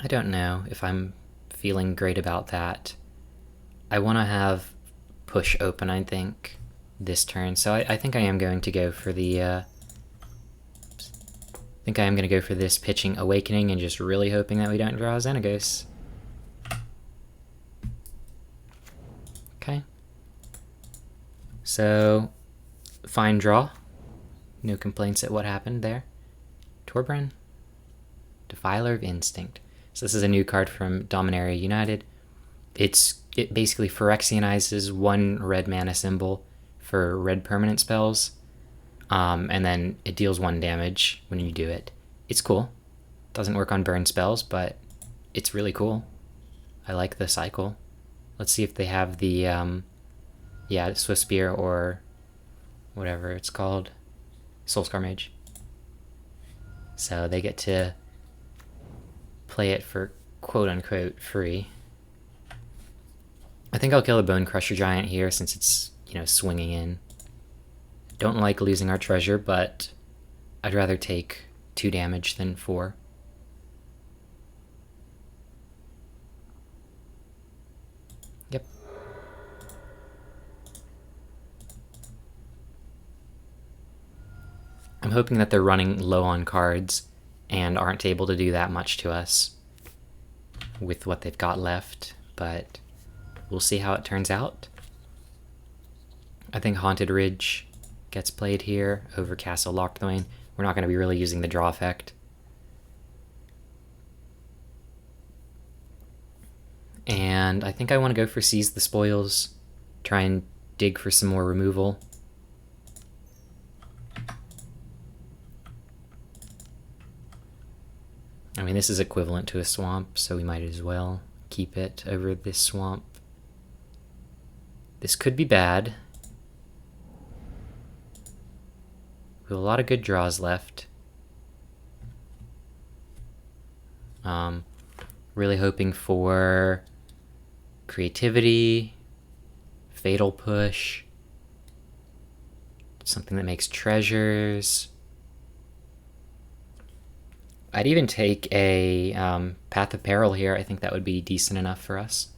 I don't know if I'm feeling great about that. I want to have push open, I think, this turn, so I think I am going to go for the this pitching Awakening and just really hoping that we don't draw Xenagos. Okay. So, fine draw. No complaints at what happened there. Torbran. Defiler of Instinct. So this is a new card from Dominaria United. It basically Phyrexianizes one red mana symbol for red permanent spells, and then it deals 1 damage when you do it. It's cool. Doesn't work on burn spells, but it's really cool. I like the cycle. Let's see if they have the Swift Spear or whatever it's called, Soulscar Mage. So they get to play it for quote-unquote free. I think I'll kill the Bone Crusher Giant here since it's, swinging in. Don't like losing our treasure, but I'd rather take 2 damage than 4. Yep. I'm hoping that they're running low on cards and aren't able to do that much to us with what they've got left, but we'll see how it turns out. I think Haunted Ridge gets played here over Castle Locthwain. We're not going to be really using the draw effect. And I think I want to go for Seize the Spoils, try and dig for some more removal. I mean, this is equivalent to a swamp, so we might as well keep it over this swamp. This could be bad. We have a lot of good draws left. Really hoping for Creativity, Fatal Push, something that makes treasures. I'd even take a Path of Peril here. I think that would be decent enough for us.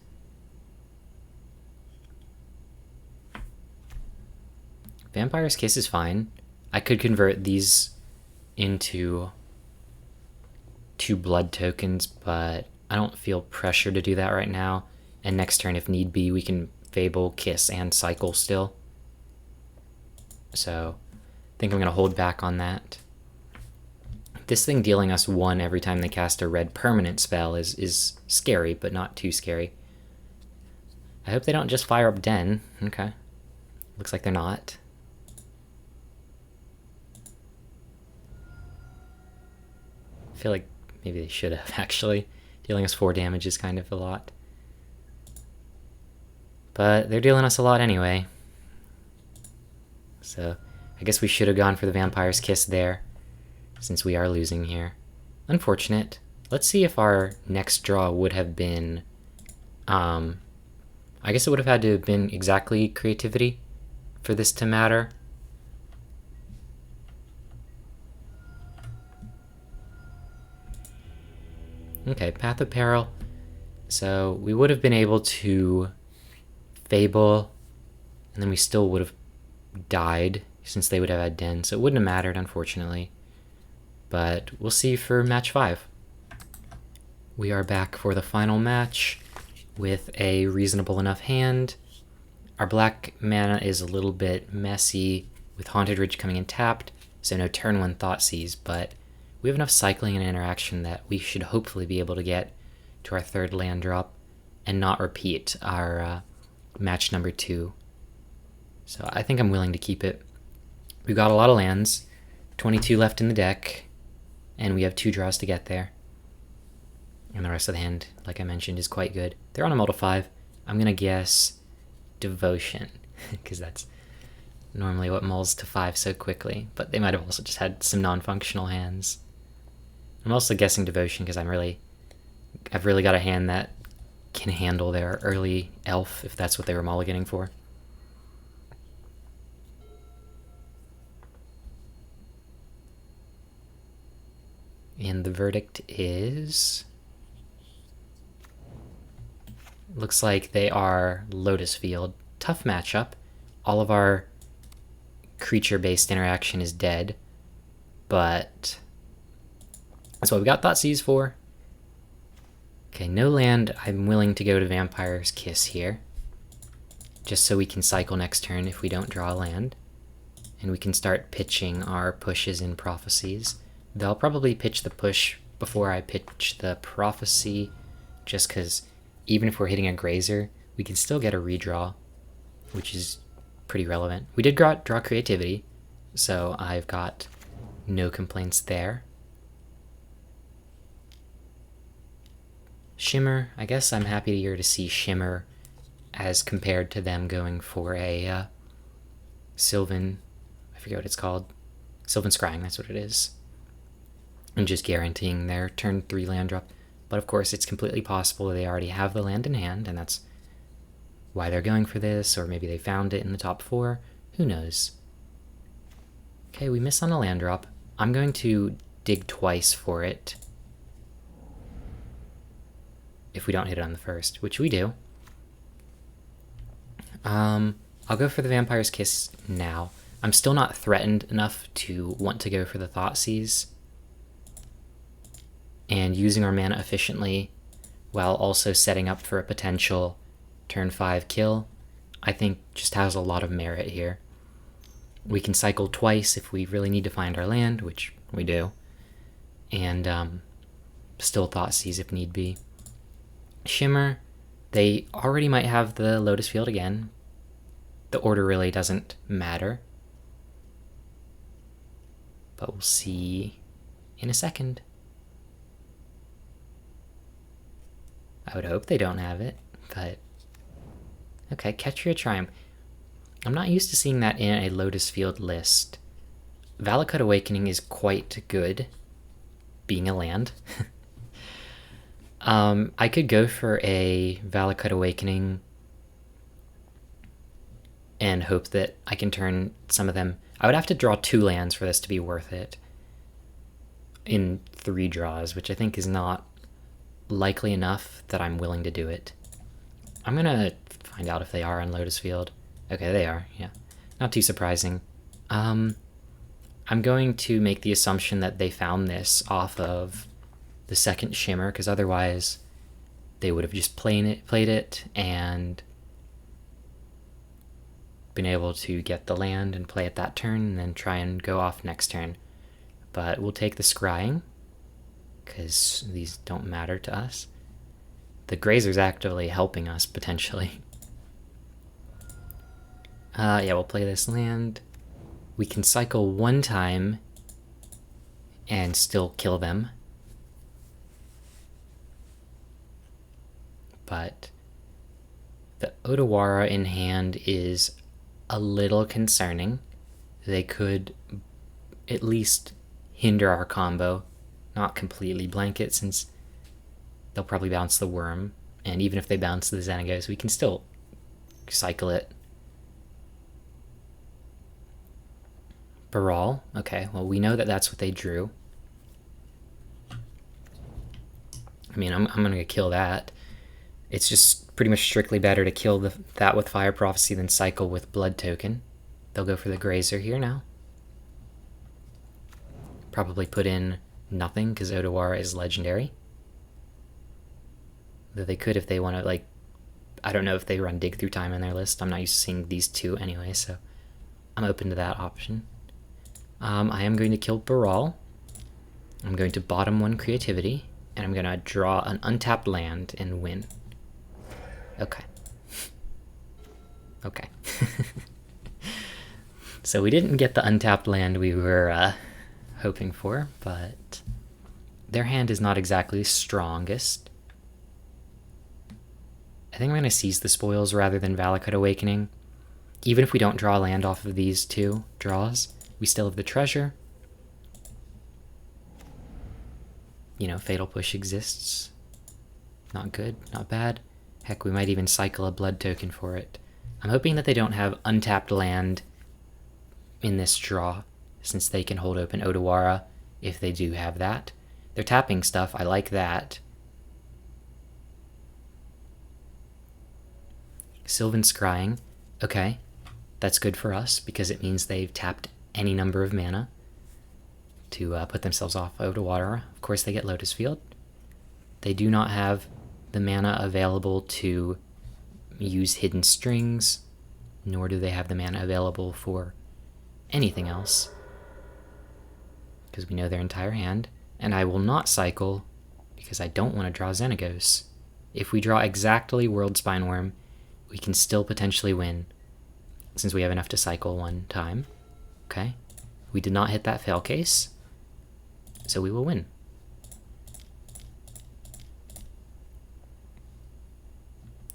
Vampire's Kiss is fine. I could convert these into 2 blood tokens, but I don't feel pressure to do that right now. And next turn, if need be, we can Fable, Kiss, and Cycle still. So I think I'm going to hold back on that. This thing dealing us 1 every time they cast a red permanent spell is scary, but not too scary. I hope they don't just fire up Den. Okay. Looks like they're not. I feel like maybe they should have, actually. Dealing us 4 damage is kind of a lot. But they're dealing us a lot anyway. So I guess we should have gone for the Vampire's Kiss there, since we are losing here. Unfortunate. Let's see if our next draw would have been... I guess it would have had to have been exactly Creativity for this to matter. Okay, Path of Peril. So we would have been able to Fable, and then we still would have died since they would have had Den, so it wouldn't have mattered, unfortunately. But we'll see for match 5. We are back for the final match with a reasonable enough hand. Our black mana is a little bit messy with Haunted Ridge coming in tapped, so no turn 1 Thoughtseize, but we have enough cycling and interaction that we should hopefully be able to get to our 3rd land drop and not repeat our match number 2. So I think I'm willing to keep it. We've got a lot of lands, 22 left in the deck, and we have 2 draws to get there. And the rest of the hand, like I mentioned, is quite good. They're on a mull 5. I'm going to guess Devotion, because that's normally what mulls to 5 so quickly, but they might have also just had some non-functional hands. I'm also guessing Devotion because I've really got a hand that can handle their early elf if that's what they were mulliganing for. And the verdict is... looks like they are Lotus Field. Tough matchup. All of our creature-based interaction is dead, but that's what we got Thoughtseize for. Okay, no land. I'm willing to go to Vampire's Kiss here, just so we can cycle next turn if we don't draw a land. And we can start pitching our pushes and prophecies. They'll probably pitch the push before I pitch the prophecy, just because even if we're hitting a grazer, we can still get a redraw, which is pretty relevant. We did draw Creativity, so I've got no complaints there. Shimmer, I guess I'm happy here to see Shimmer as compared to them going for a Sylvan, I forget what it's called, Sylvan Scrying, that's what it is, and just guaranteeing their turn 3 land drop. But of course it's completely possible they already have the land in hand, and that's why they're going for this, or maybe they found it in the top 4, who knows. Okay, we miss on a land drop. I'm going to dig twice for it if we don't hit it on the first, which we do. I'll go for the Vampire's Kiss now. I'm still not threatened enough to want to go for the Thoughtseize, and using our mana efficiently while also setting up for a potential turn 5 kill, I think just has a lot of merit here. We can cycle twice if we really need to find our land, which we do, and still Thoughtseize if need be. Shimmer, they already might have the Lotus Field again. The order really doesn't matter, but we'll see in a second. I would hope they don't have it, but okay, Ketria Triumph. I'm not used to seeing that in a Lotus Field list. Valakut Awakening is quite good, being a land. I could go for a Valakut Awakening and hope that I can turn some of them... I would have to draw 2 lands for this to be worth it in 3 draws, which I think is not likely enough that I'm willing to do it. I'm gonna find out if they are on Lotus Field. Okay, they are, yeah. Not too surprising. I'm going to make the assumption that they found this off of the second Shimmer, because otherwise they would have just played it and been able to get the land and play it that turn and then try and go off next turn. But we'll take the Scrying, because these don't matter to us. The Grazer's actively helping us, potentially. Yeah, we'll play this land. We can cycle 1 time and still kill them. But the Otawara in hand is a little concerning. They could at least hinder our combo, not completely blanket, since they'll probably bounce the Worm, and even if they bounce the Xenagos, we can still cycle it. Baral, okay, well we know that that's what they drew. I mean, I'm gonna kill that. It's just pretty much strictly better to kill that with Fire Prophecy than cycle with Blood Token. They'll go for the Grazer here now. Probably put in nothing, because Otawara is legendary. Though they could if they want to, like... I don't know if they run Dig Through Time in their list. I'm not used to seeing these 2 anyway, so I'm open to that option. I am going to kill Baral. I'm going to bottom 1 Creativity, and I'm going to draw an untapped land and win. Okay. Okay. So we didn't get the untapped land we were hoping for, but their hand is not exactly strongest. I think I'm going to seize the spoils rather than Valakut Awakening. Even if we don't draw land off of these 2 draws, we still have the treasure. Fatal Push exists. Not good, not bad. Heck, we might even cycle a blood token for it. I'm hoping that they don't have untapped land in this draw, since they can hold open Odawara if they do have that. They're tapping stuff, I like that. Sylvan Scrying, okay. That's good for us because it means they've tapped any number of mana to put themselves off Odawara. Of course, they get Lotus Field. They do not have the mana available to use Hidden Strings, nor do they have the mana available for anything else, because we know their entire hand. And I will not cycle because I don't want to draw Xenagos. If we draw exactly World Spineworm, we can still potentially win, since we have enough to cycle one time. Okay, we did not hit that fail case, so we will win.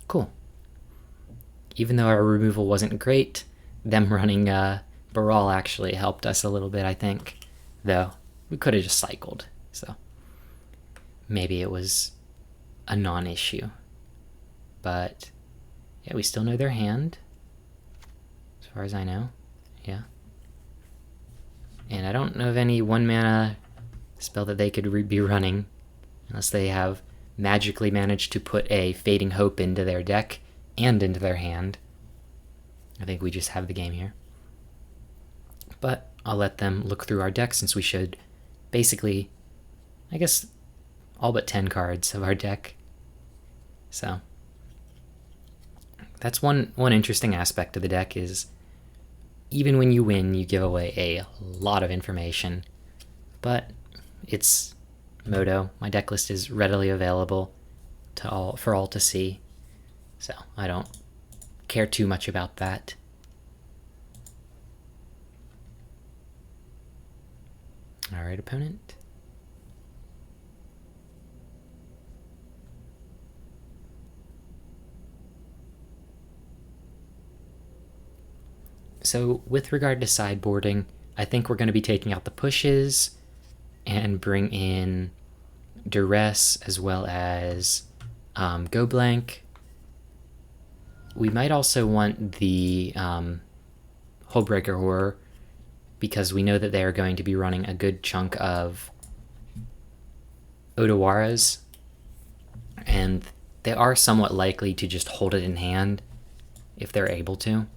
Cool. Even though our removal wasn't great, them running Baral actually helped us a little bit, I think. Though, we could have just cycled, so maybe it was a non-issue. But yeah, we still know their hand, as far as I know. Yeah. And I don't know of any 1-mana spell that they could be running, unless they have magically managed to put a Fading Hope into their deck and into their hand. I think we just have the game here. But I'll let them look through our deck, since we showed basically, I guess, all but 10 cards of our deck. So that's one interesting aspect of the deck, is even when you win, you give away a lot of information. But it's Moto. My deck list is readily available for all to see, so I don't care too much about that. Alright, opponent. So with regard to sideboarding, I think we're going to be taking out the pushes and bring in Duress as well as Go Blank. We might also want the Hullbreaker Horror, because we know that they are going to be running a good chunk of Odawaras, and they are somewhat likely to just hold it in hand if they're able to.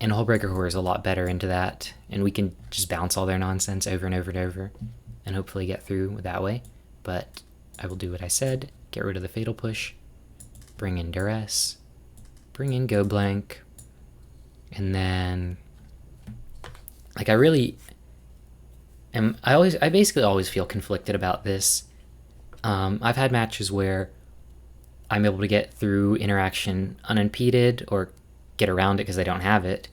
And Hullbreaker Horror is a lot better into that, and we can just bounce all their nonsense over and over and over and hopefully get through that way. But I will do what I said, get rid of the Fatal Push, bring in Duress, bring in Go Blank, and then like I basically always feel conflicted about this. I've had matches where I'm able to get through interaction unimpeded or get around it because I don't have it,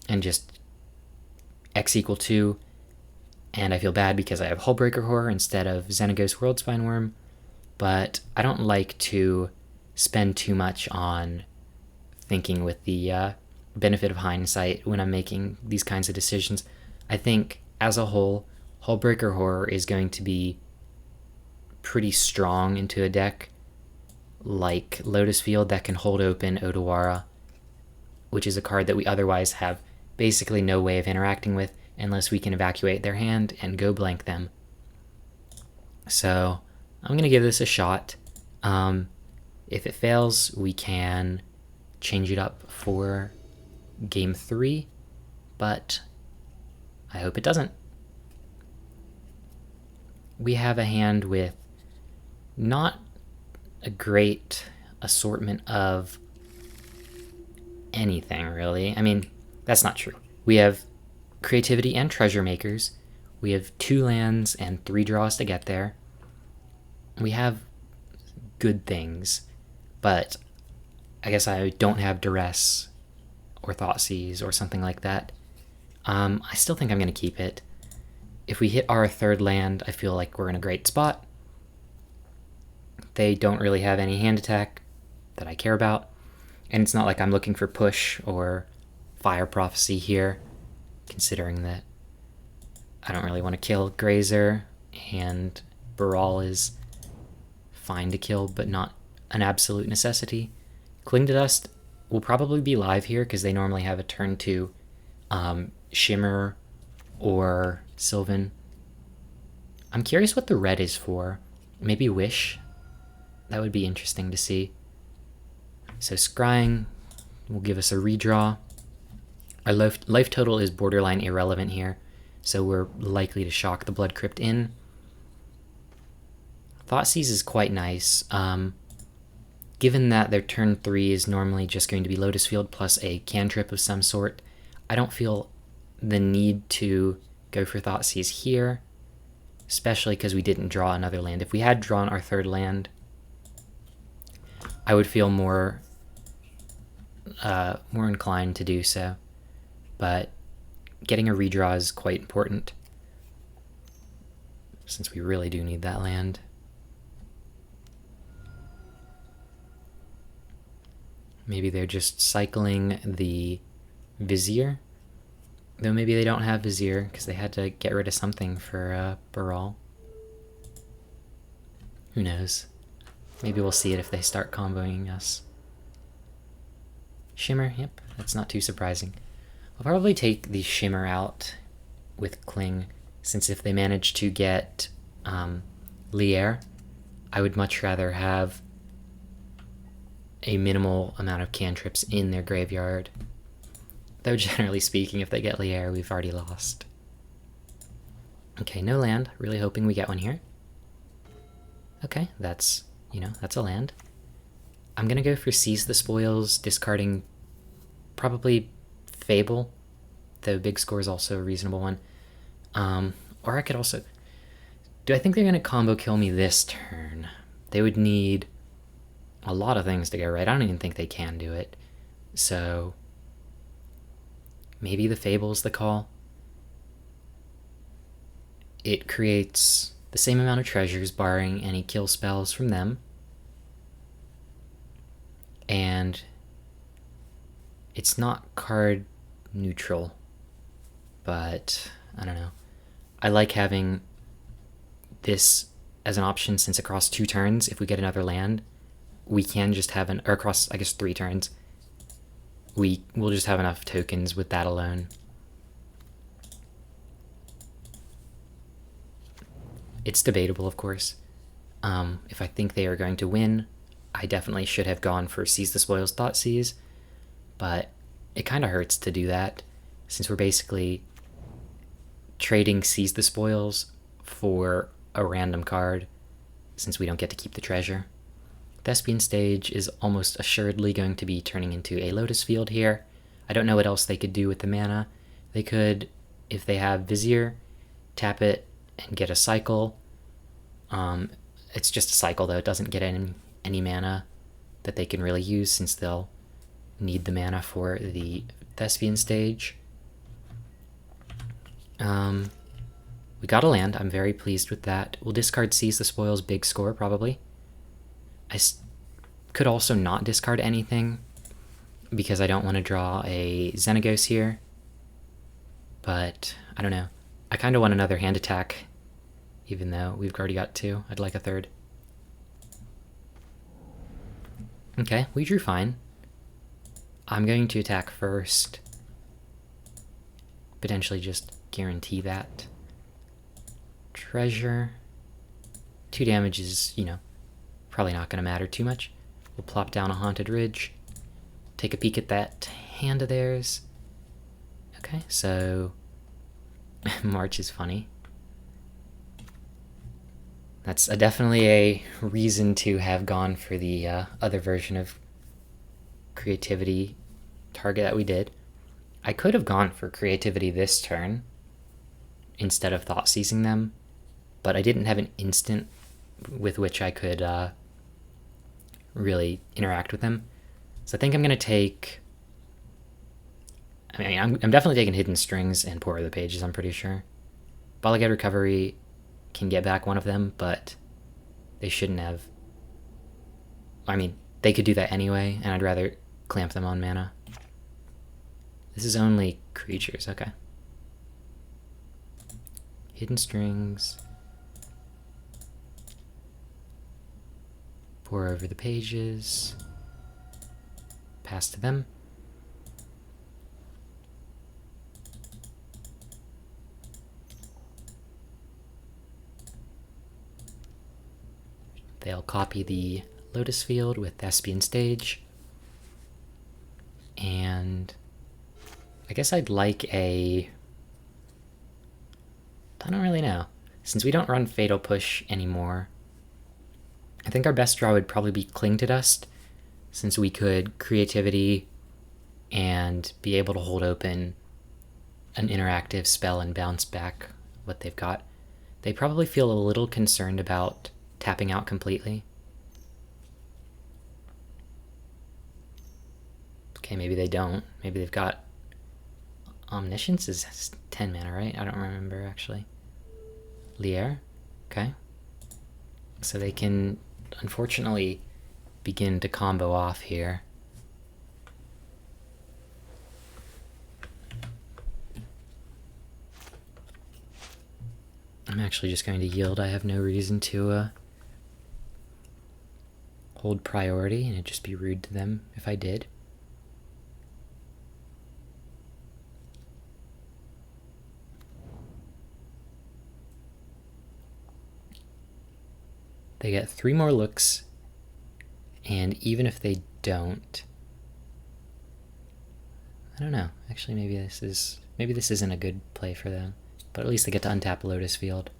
and just X = 2, and I feel bad because I have Hullbreaker Horror instead of Xenagos World Spineworm, but I don't like to spend too much on thinking with the benefit of hindsight when I'm making these kinds of decisions. I think, as a whole, Hullbreaker Horror is going to be pretty strong into a deck like Lotus Field that can hold open Odawara, which is a card that we otherwise have basically no way of interacting with unless we can evacuate their hand and Go Blank them. So I'm going to give this a shot. If it fails, we can change it up for game 3, but I hope it doesn't. We have a hand with not a great assortment of anything, really. I mean, that's not true. We have Creativity and Treasure Makers. We have 2 lands and 3 draws to get there. We have good things, but I guess I don't have Duress or Thoughtseize or something like that. I still think I'm going to keep it. If we hit our 3rd land, I feel like we're in a great spot. They don't really have any hand attack that I care about, and it's not like I'm looking for push or Fire Prophecy here, considering that I don't really want to kill Grazer and Baral is fine to kill, but not an absolute necessity. Cling to Dust will probably be live here because they normally have a turn 2 Shimmer or Sylvan. I'm curious what the red is for. Maybe Wish? That would be interesting to see. So Scrying will give us a redraw. Our life total is borderline irrelevant here, so we're likely to shock the Blood Crypt in. Thoughtseize is quite nice. Given that their turn 3 is normally just going to be Lotus Field plus a cantrip of some sort, I don't feel the need to go for Thoughtseize here, especially because we didn't draw another land. If we had drawn our third land, I would feel more inclined to do so. But getting a redraw is quite important, since we really do need that land. Maybe they're just cycling the Vizier. Though maybe they don't have Vizier, because they had to get rid of something for Baral. Who knows? Maybe we'll see it if they start comboing us. Shimmer, yep, that's not too surprising. I'll probably take the Shimmer out with Cling, since if they manage to get Lier, I would much rather have a minimal amount of cantrips in their graveyard. Though generally speaking, if they get Lier, we've already lost. Okay, no land. Really hoping we get one here. Okay, that's, that's a land. I'm gonna go for Seize the Spoils, discarding probably Fable, though big score is also a reasonable one. Or I could also... Do I think they're gonna combo kill me this turn? They would need a lot of things to go right. I don't even think they can do it. So maybe the Fable's the call. It creates the same amount of treasures, barring any kill spells from them. And it's not card neutral, but I don't know. I like having this as an option, since across 2 turns, if we get another land, we can just have or across, I guess, 3 turns, we'll just have enough tokens with that alone. It's debatable, of course. If I think they are going to win, I definitely should have gone for Seize the Spoils, Thoughtseize, but it kind of hurts to do that, since we're basically trading Seize the Spoils for a random card, since we don't get to keep the treasure. Thespian Stage is almost assuredly going to be turning into a Lotus Field here. I don't know what else they could do with the mana. They could, if they have Vizier, tap it and get a cycle. It's just a cycle, though. It doesn't get any mana that they can really use, since they'll need the mana for the Thespian Stage. We got a land. I'm very pleased with that. We'll discard Seize the Spoils, big score, probably. I could also not discard anything, because I don't want to draw a Xenagos here. But, I don't know. I kind of want another hand attack, even though we've already got 2. I'd like a third. Okay, we drew fine. I'm going to attack first. Potentially just guarantee that. Treasure. 2 damage is, probably not going to matter too much. We'll plop down a Haunted Ridge. Take a peek at that hand of theirs. Okay, so March is funny. That's definitely a reason to have gone for the other version of Creativity target that we did. I could have gone for Creativity this turn instead of Thoughtseizing them, but I didn't have an instant with which I could really interact with them. So I think I'm going to take... I'm definitely taking Hidden Strings and Pour Over the Pages, I'm pretty sure. Balagad Recovery can get back one of them, but they shouldn't have. They could do that anyway, and I'd rather clamp them on mana. This is only creatures, okay. Hidden Strings. Pour over the pages. Pass to them. They'll copy the Lotus Field with Thespian Stage. And I guess I'd like I don't really know. Since we don't run Fatal Push anymore, I think our best draw would probably be Cling to Dust, since we could Creativity and be able to hold open an interactive spell and bounce back what they've got. They probably feel a little concerned about tapping out completely. Okay, maybe they don't. Maybe they've got... Omniscience is 10 mana, right? I don't remember, actually. Lier? Okay. So they can, unfortunately, begin to combo off here. I'm actually just going to yield. I have no reason to hold priority, and it'd just be rude to them if I did. They get 3 more looks, and even if they don't, I don't know. Actually, maybe this isn't a good play for them. But at least they get to untap Lotus Field.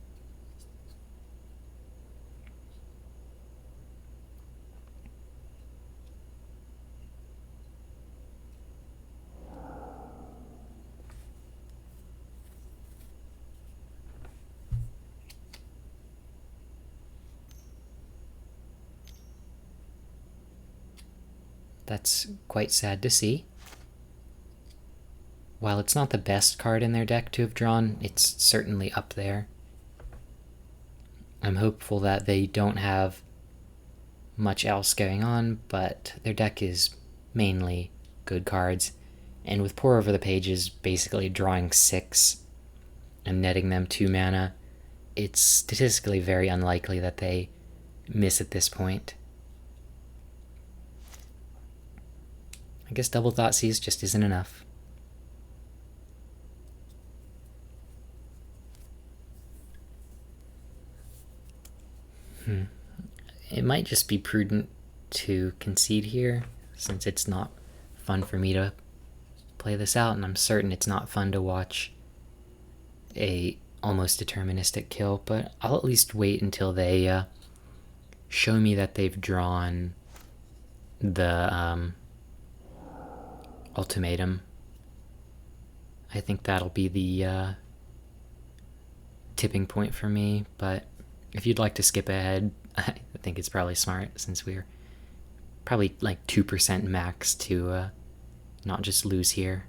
That's quite sad to see. While it's not the best card in their deck to have drawn, it's certainly up there. I'm hopeful that they don't have much else going on, but their deck is mainly good cards. And with Pour Over the Pages basically drawing 6 and netting them 2 mana, it's statistically very unlikely that they miss at this point. I guess Double Thoughtseize just isn't enough. It might just be prudent to concede here, since it's not fun for me to play this out, and I'm certain it's not fun to watch a almost deterministic kill, but I'll at least wait until they show me that they've drawn the ultimatum. I think that'll be the tipping point for me, but if you'd like to skip ahead, I think it's probably smart, since we're probably like 2% max to not just lose here.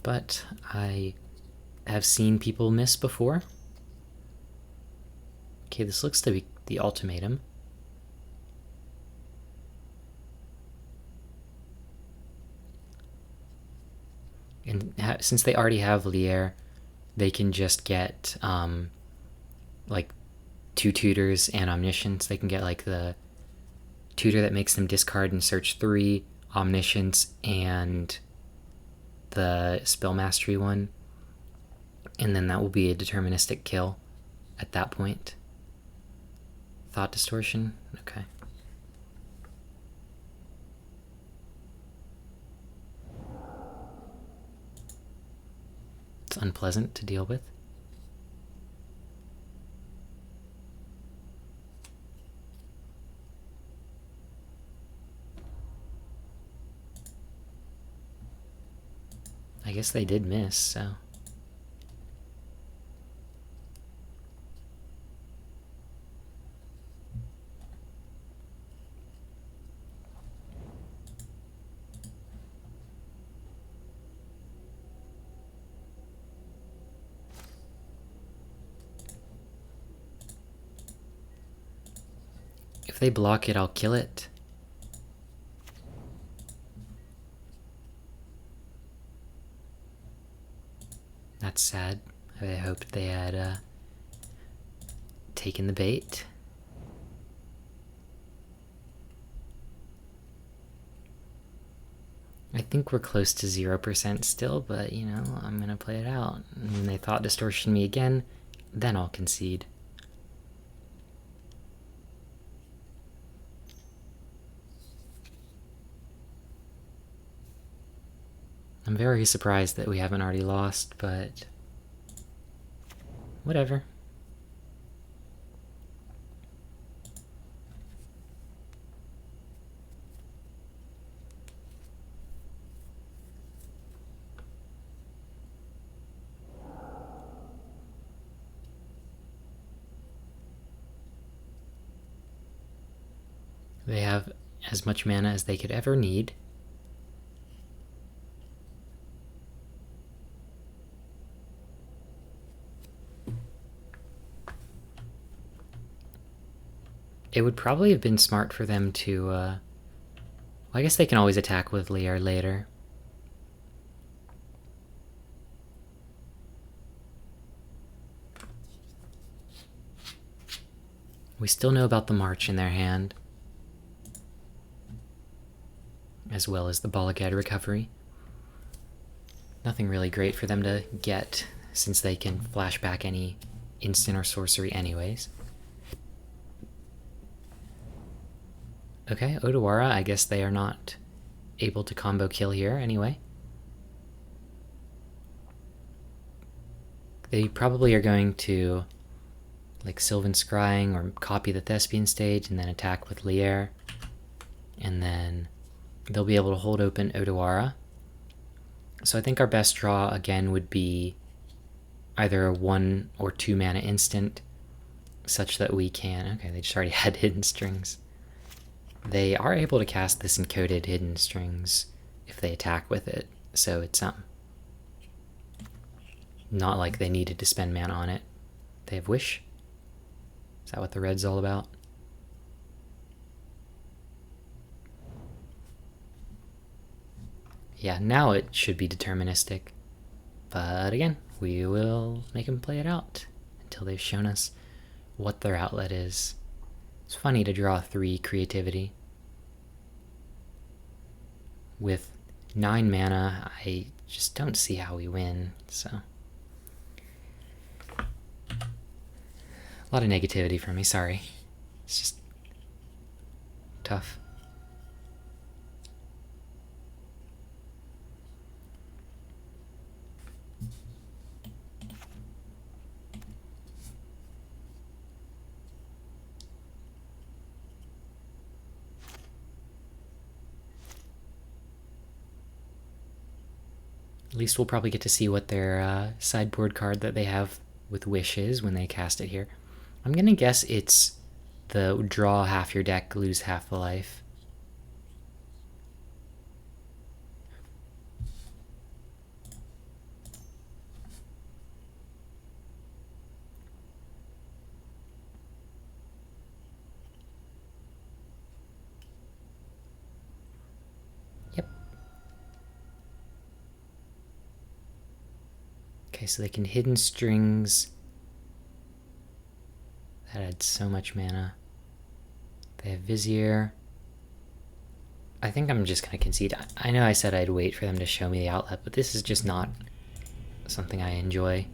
But I have seen people miss before. Okay, this looks to be the ultimatum. And since they already have Lier, they can just get like 2 tutors and Omniscience. They can get like the tutor that makes them discard and search 3, Omniscience, and the Spell Mastery one. And then that will be a deterministic kill at that point. Thought Distortion? Okay. It's unpleasant to deal with. I guess they did miss, so... If they block it, I'll kill it. That's sad. I hoped they had taking the bait. I think we're close to 0% still, but, you know, I'm gonna play it out. And when they thought distortion me again, then I'll concede. I'm very surprised that we haven't already lost, but whatever. They have as much mana as they could ever need. It would probably have been smart for them to, well, I guess they can always attack with Lier later. We still know about the March in their hand, as well as the Balagad recovery. Nothing really great for them to get, since they can flash back any instant or sorcery anyways. Okay, Odawara, I guess they are not able to combo kill here anyway. They probably are going to, like, Sylvan Scrying or copy the Thespian stage and then attack with Lier. And then they'll be able to hold open Odawara. So I think our best draw again would be either a 1 or 2 mana instant, such that we can... Okay, they just already had Hidden Strings. They are able to cast this encoded Hidden Strings if they attack with it, so it's not like they needed to spend mana on it. They have Wish. Is that what the red's all about? Yeah, now it should be deterministic. But again, we will make them play it out until they've shown us what their outlet is. It's funny to draw 3 creativity. With 9 mana, I just don't see how we win, so... A lot of negativity from me, sorry. It's just... tough. At least we'll probably get to see what their sideboard card that they have with Wish is when they cast it here. I'm gonna guess it's the draw half your deck, lose half the life. Okay, so they can Hidden Strings. That adds so much mana. They have Vizier. I think I'm just going to concede. I know I said I'd wait for them to show me the outlet, but this is just not something I enjoy.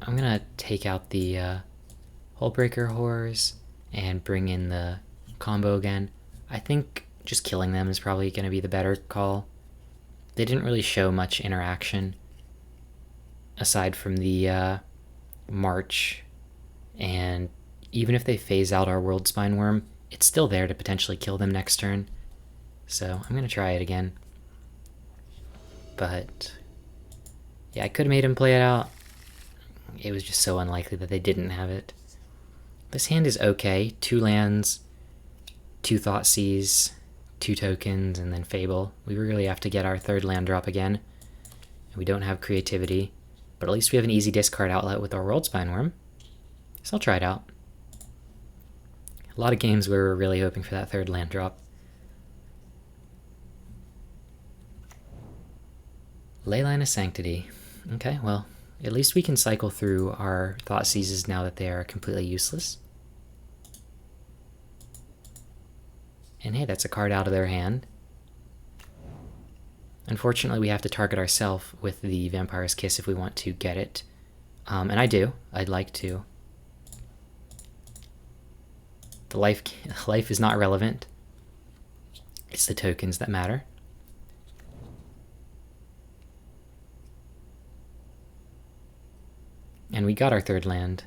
I'm going to take out the Hullbreaker Horrors and bring in the combo again. I think just killing them is probably going to be the better call. They didn't really show much interaction aside from the March, and even if they phase out our World Spine Worm, it's still there to potentially kill them next turn. So I'm going to try it again. But yeah, I could have made him play it out. It was just so unlikely that they didn't have it. This hand is okay. 2 lands, 2 Thoughtseize, 2 tokens, and then Fable. We really have to get our 3rd land drop again. And we don't have creativity. But at least we have an easy discard outlet with our World Spine Worm. So I'll try it out. A lot of games where we're really hoping for that 3rd land drop. Leyline of Sanctity. Okay, well, At least we can cycle through our Thoughtseizes now that they are completely useless. And hey, that's a card out of their hand. Unfortunately, we have to target ourselves with the Vampire's Kiss if we want to get it. And I do. I'd like to. The life is not relevant. It's the tokens that matter. And we got our third land,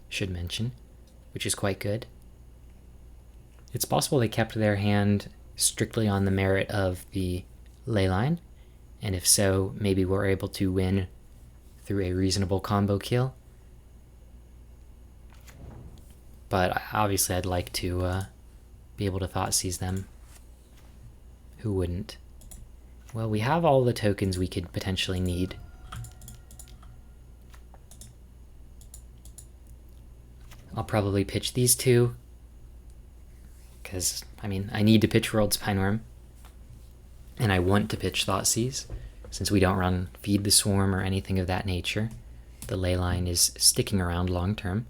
should mention, which is quite good. It's possible they kept their hand strictly on the merit of the leyline, and if so, maybe we're able to win through a reasonable combo kill. But obviously I'd like to be able to Thoughtseize them. Who wouldn't? Well, we have all the tokens we could potentially need. I'll probably pitch these two, because, I mean, I need to pitch World Spineworm, and I want to pitch Thoughtseize, since we don't run Feed the Swarm or anything of that nature. The leyline is sticking around long term.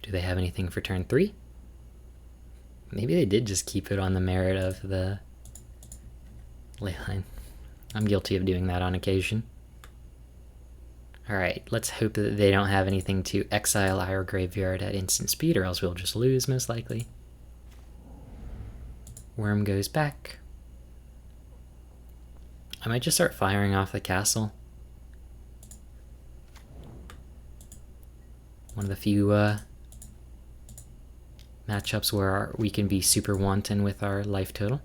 Do they have anything for turn 3? Maybe they did just keep it on the merit of the leyline. I'm guilty of doing that on occasion. Alright, let's hope that they don't have anything to exile our graveyard at instant speed, or else we'll just lose, most likely. Worm goes back. I might just start firing off the castle. One of the few matchups where we can be super wanton with our life total.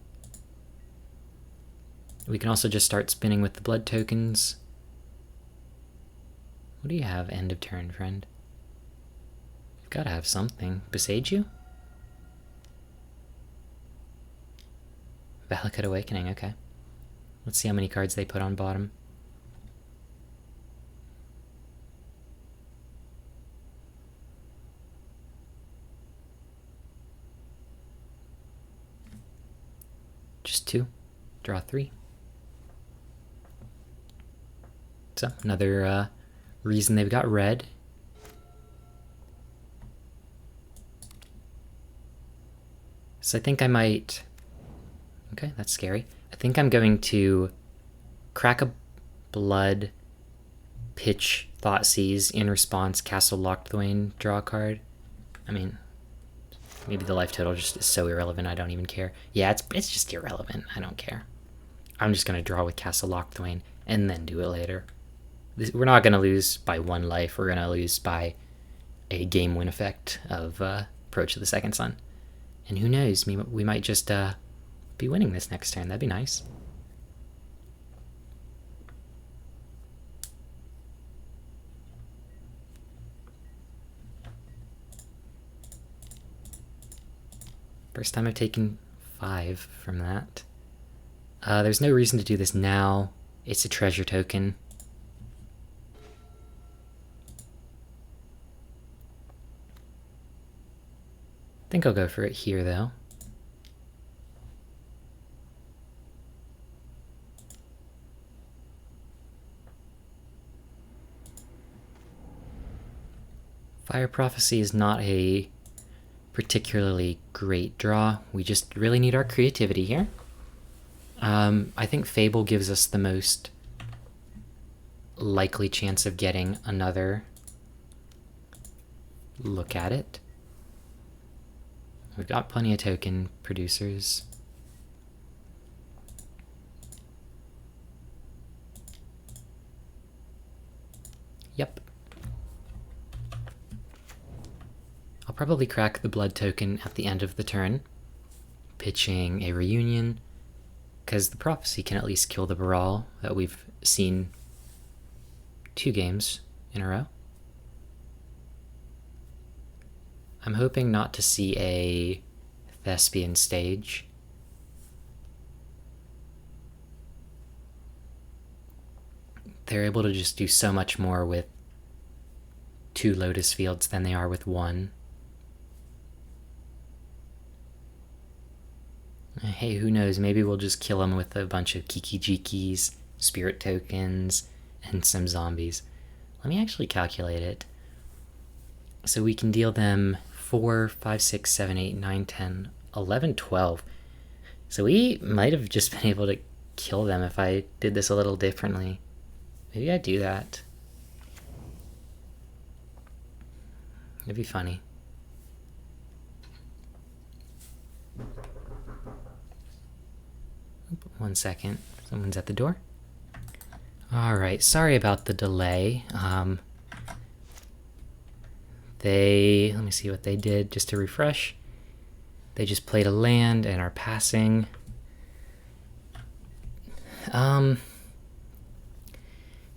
We can also just start spinning with the blood tokens. What do you have end of turn, friend? You've got to have something. Besage? Valakut Awakening, okay. Let's see how many cards they put on bottom. Just 2. Draw 3. So, another reason they've got red. So I think I might... Okay, that's scary. I think I'm going to crack a blood, pitch Thoughtseize, in response Castle Lochthwain, draw a card. I mean, maybe the life total just is so irrelevant I don't even care. Yeah, it's just irrelevant. I don't care. I'm just going to draw with Castle Lochthwain and then do it later. We're not going to lose by 1 life. We're going to lose by a game win effect of Approach of the Second Sun. And who knows, we might just be winning this next turn. That'd be nice. First time I've taken 5 from that. There's no reason to do this now. It's a treasure token. I think I'll go for it here, though. Fire Prophecy is not a particularly great draw. We just really need our creativity here. I think Fable gives us the most likely chance of getting another look at it. We've got plenty of token producers. Yep. I'll probably crack the blood token at the end of the turn, pitching a reunion, because the prophecy can at least kill the Baral that we've seen 2 games in a row. I'm hoping not to see a Thespian stage. They're able to just do so much more with 2 Lotus Fields than they are with 1. Hey, who knows? Maybe we'll just kill them with a bunch of Kiki-Jikis, spirit tokens, and some zombies. Let me actually calculate it. So we can deal them 4, 5, 6, 7, 8, 9, 10, 11, 12. So we might have just been able to kill them if I did this a little differently. Maybe I'd do that. It'd be funny. One second. Someone's at the door. Alright, sorry about the delay. Let me see what they did just to refresh. They just played a land and are passing.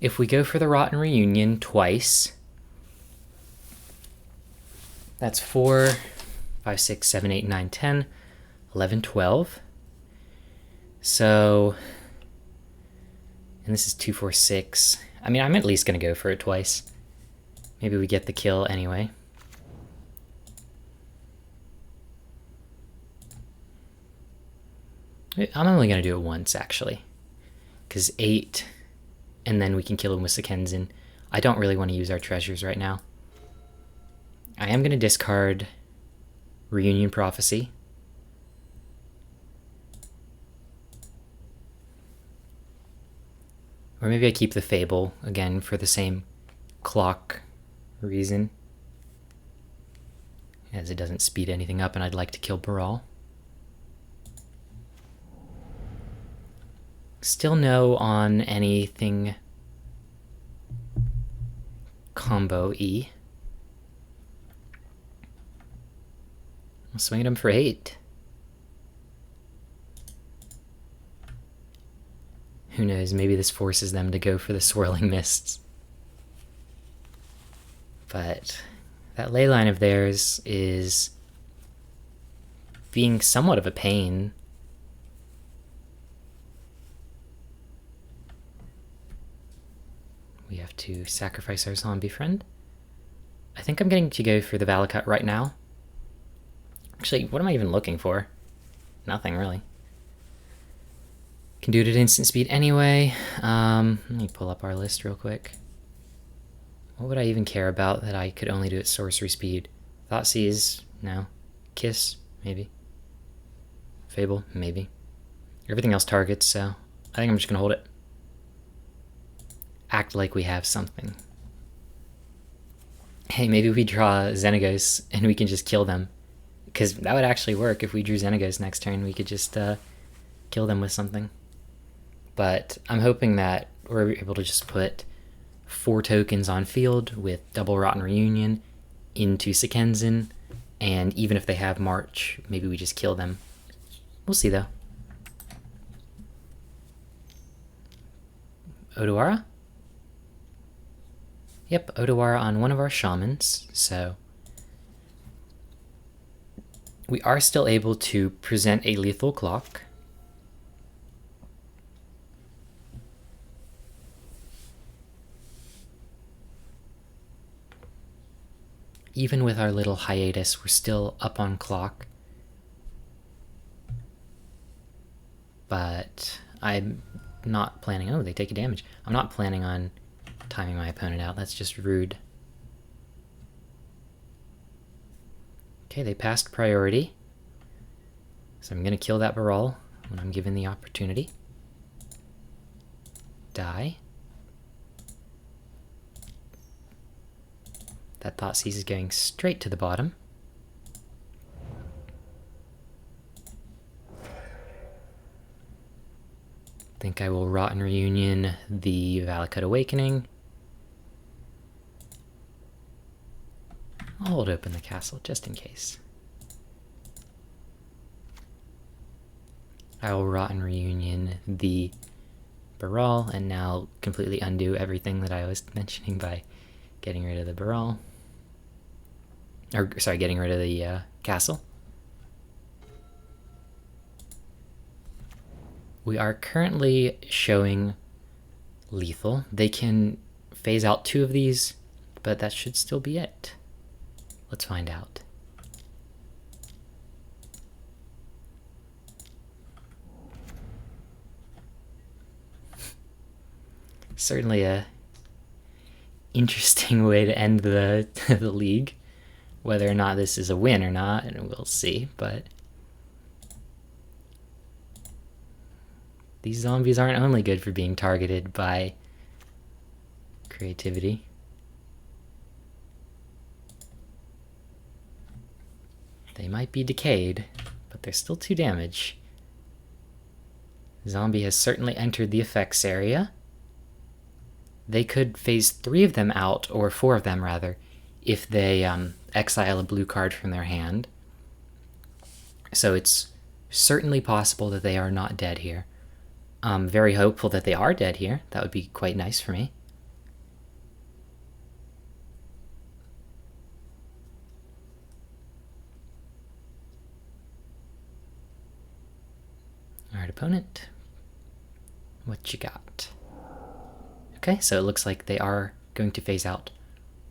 If we go for the Rotten Reunion twice, that's 4, 5, 6, 7, 8, 9, 10, 11, 12. So, and this is 2, 4, 6. I mean, I'm at least going to go for it twice. Maybe we get the kill anyway. I'm only going to do it once, actually. Because 8, and then we can kill him with Sekenzen. I don't really want to use our treasures right now. I am going to discard Reunion Prophecy. Or maybe I keep the Fable, again, for the same clock reason. As it doesn't speed anything up, and I'd like to kill Baral. Still no on anything combo E. I'll swing at him for 8. Who knows, maybe this forces them to go for the Swirling Mists. But that ley line of theirs is being somewhat of a pain. We have to sacrifice our zombie friend. I think I'm going to go for the Valakut right now. Actually, what am I even looking for? Nothing, really. Can do it at instant speed anyway. Let me pull up our list real quick. What would I even care about that I could only do at sorcery speed? Thoughtseize? No. Kiss? Maybe. Fable? Maybe. Everything else targets, so I think I'm just going to hold it. Act like we have something. Hey, maybe we draw Xenagos and we can just kill them. Because that would actually work. If we drew Xenagos next turn, we could just kill them with something. But I'm hoping that we're able to just put 4 tokens on field with double Rotten Reunion into Sekenzen, and even if they have March, maybe we just kill them. We'll see, though. Odawara? Yep, Odawara on one of our shamans, so we are still able to present a lethal clock. Even with our little hiatus, we're still up on clock. But I'm not planning... Oh, they take a damage. I'm not planning on timing my opponent out. That's just rude. Okay, they passed priority. So I'm going to kill that Baral when I'm given the opportunity. Die. That Thoughtseize is going straight to the bottom. Think I will Rotten Reunion the Valakut Awakening. I'll hold open the castle just in case. I will Rotten Reunion the Baral and now completely undo everything that I was mentioning by getting rid of the Baral. Or, sorry, getting rid of the castle. We are currently showing lethal. They can phase out 2 of these, but that should still be it. Let's find out. Certainly a interesting way to end the the league. Whether or not this is a win or not, and we'll see, but these zombies aren't only good for being targeted by creativity. They might be decayed, but they're still 2 damage. Zombie has certainly entered the effects area. They could phase 3 of them out, or 4 of them rather, if they exile a blue card from their hand. So it's certainly possible that they are not dead here. I'm very hopeful that they are dead here. That would be quite nice for me. Alright, opponent. What you got? Okay, so it looks like they are going to phase out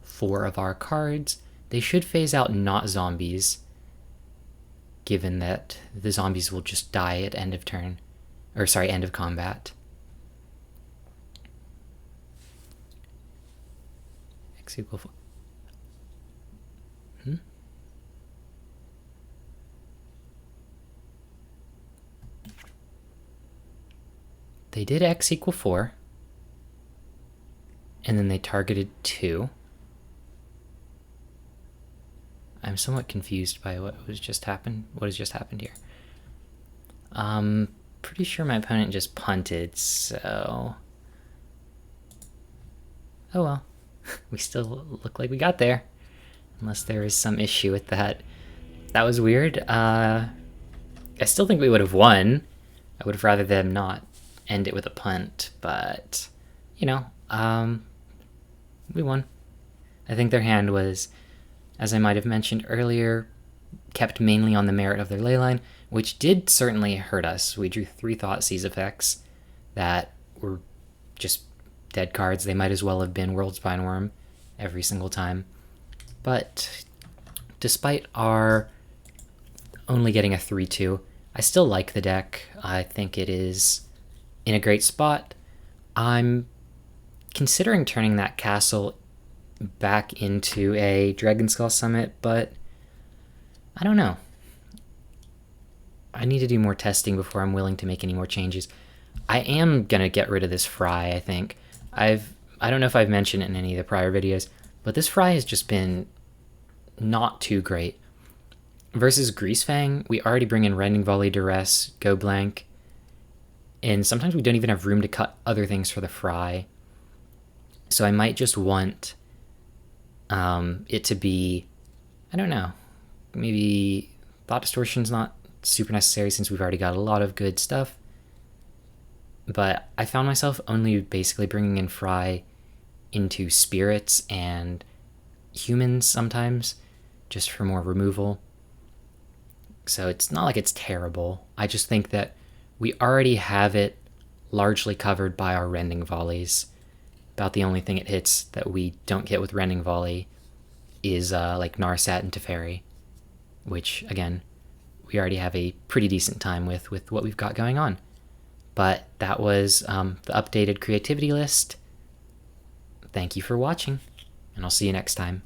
4 of our cards. They should phase out not zombies, given that the zombies will just die at end of turn. Or sorry, end of combat. X equal 4. They did X equal 4. And then they targeted 2. I'm somewhat confused by what has just happened here. Pretty sure my opponent just punted, so... Oh well. We still look like we got there. Unless there is some issue with that. That was weird. I still think we would have won. I would have rather them not end it with a punt, but, you know, we won. I think their hand was, as I might have mentioned earlier, kept mainly on the merit of their leyline, which did certainly hurt us. We drew 3 Thoughtseize effects that were just dead cards. They might as well have been World Spineworm every single time. But despite our only getting a 3-2, I still like the deck. I think it is in a great spot. I'm considering turning that castle back into a Dragonskull Summit, but I don't know. I need to do more testing before I'm willing to make any more changes. I am gonna get rid of this Fry, I think. I don't know if I've mentioned it in any of the prior videos, but this Fry has just been not too great. Versus Greasefang, we already bring in Rending Volley, Duress, Go Blank, and sometimes we don't even have room to cut other things for the Fry. So I might just want it to be, I don't know, maybe Thought Distortion's not super necessary since we've already got a lot of good stuff. But I found myself only basically bringing in Fry into Spirits and Humans sometimes, just for more removal. So it's not like it's terrible. I just think that we already have it largely covered by our Rending Volleys. About the only thing it hits that we don't get with Rending Volley is like Narsat and Teferi, which, again, we already have a pretty decent time with what we've got going on. But that was the updated creativity list. Thank you for watching, and I'll see you next time.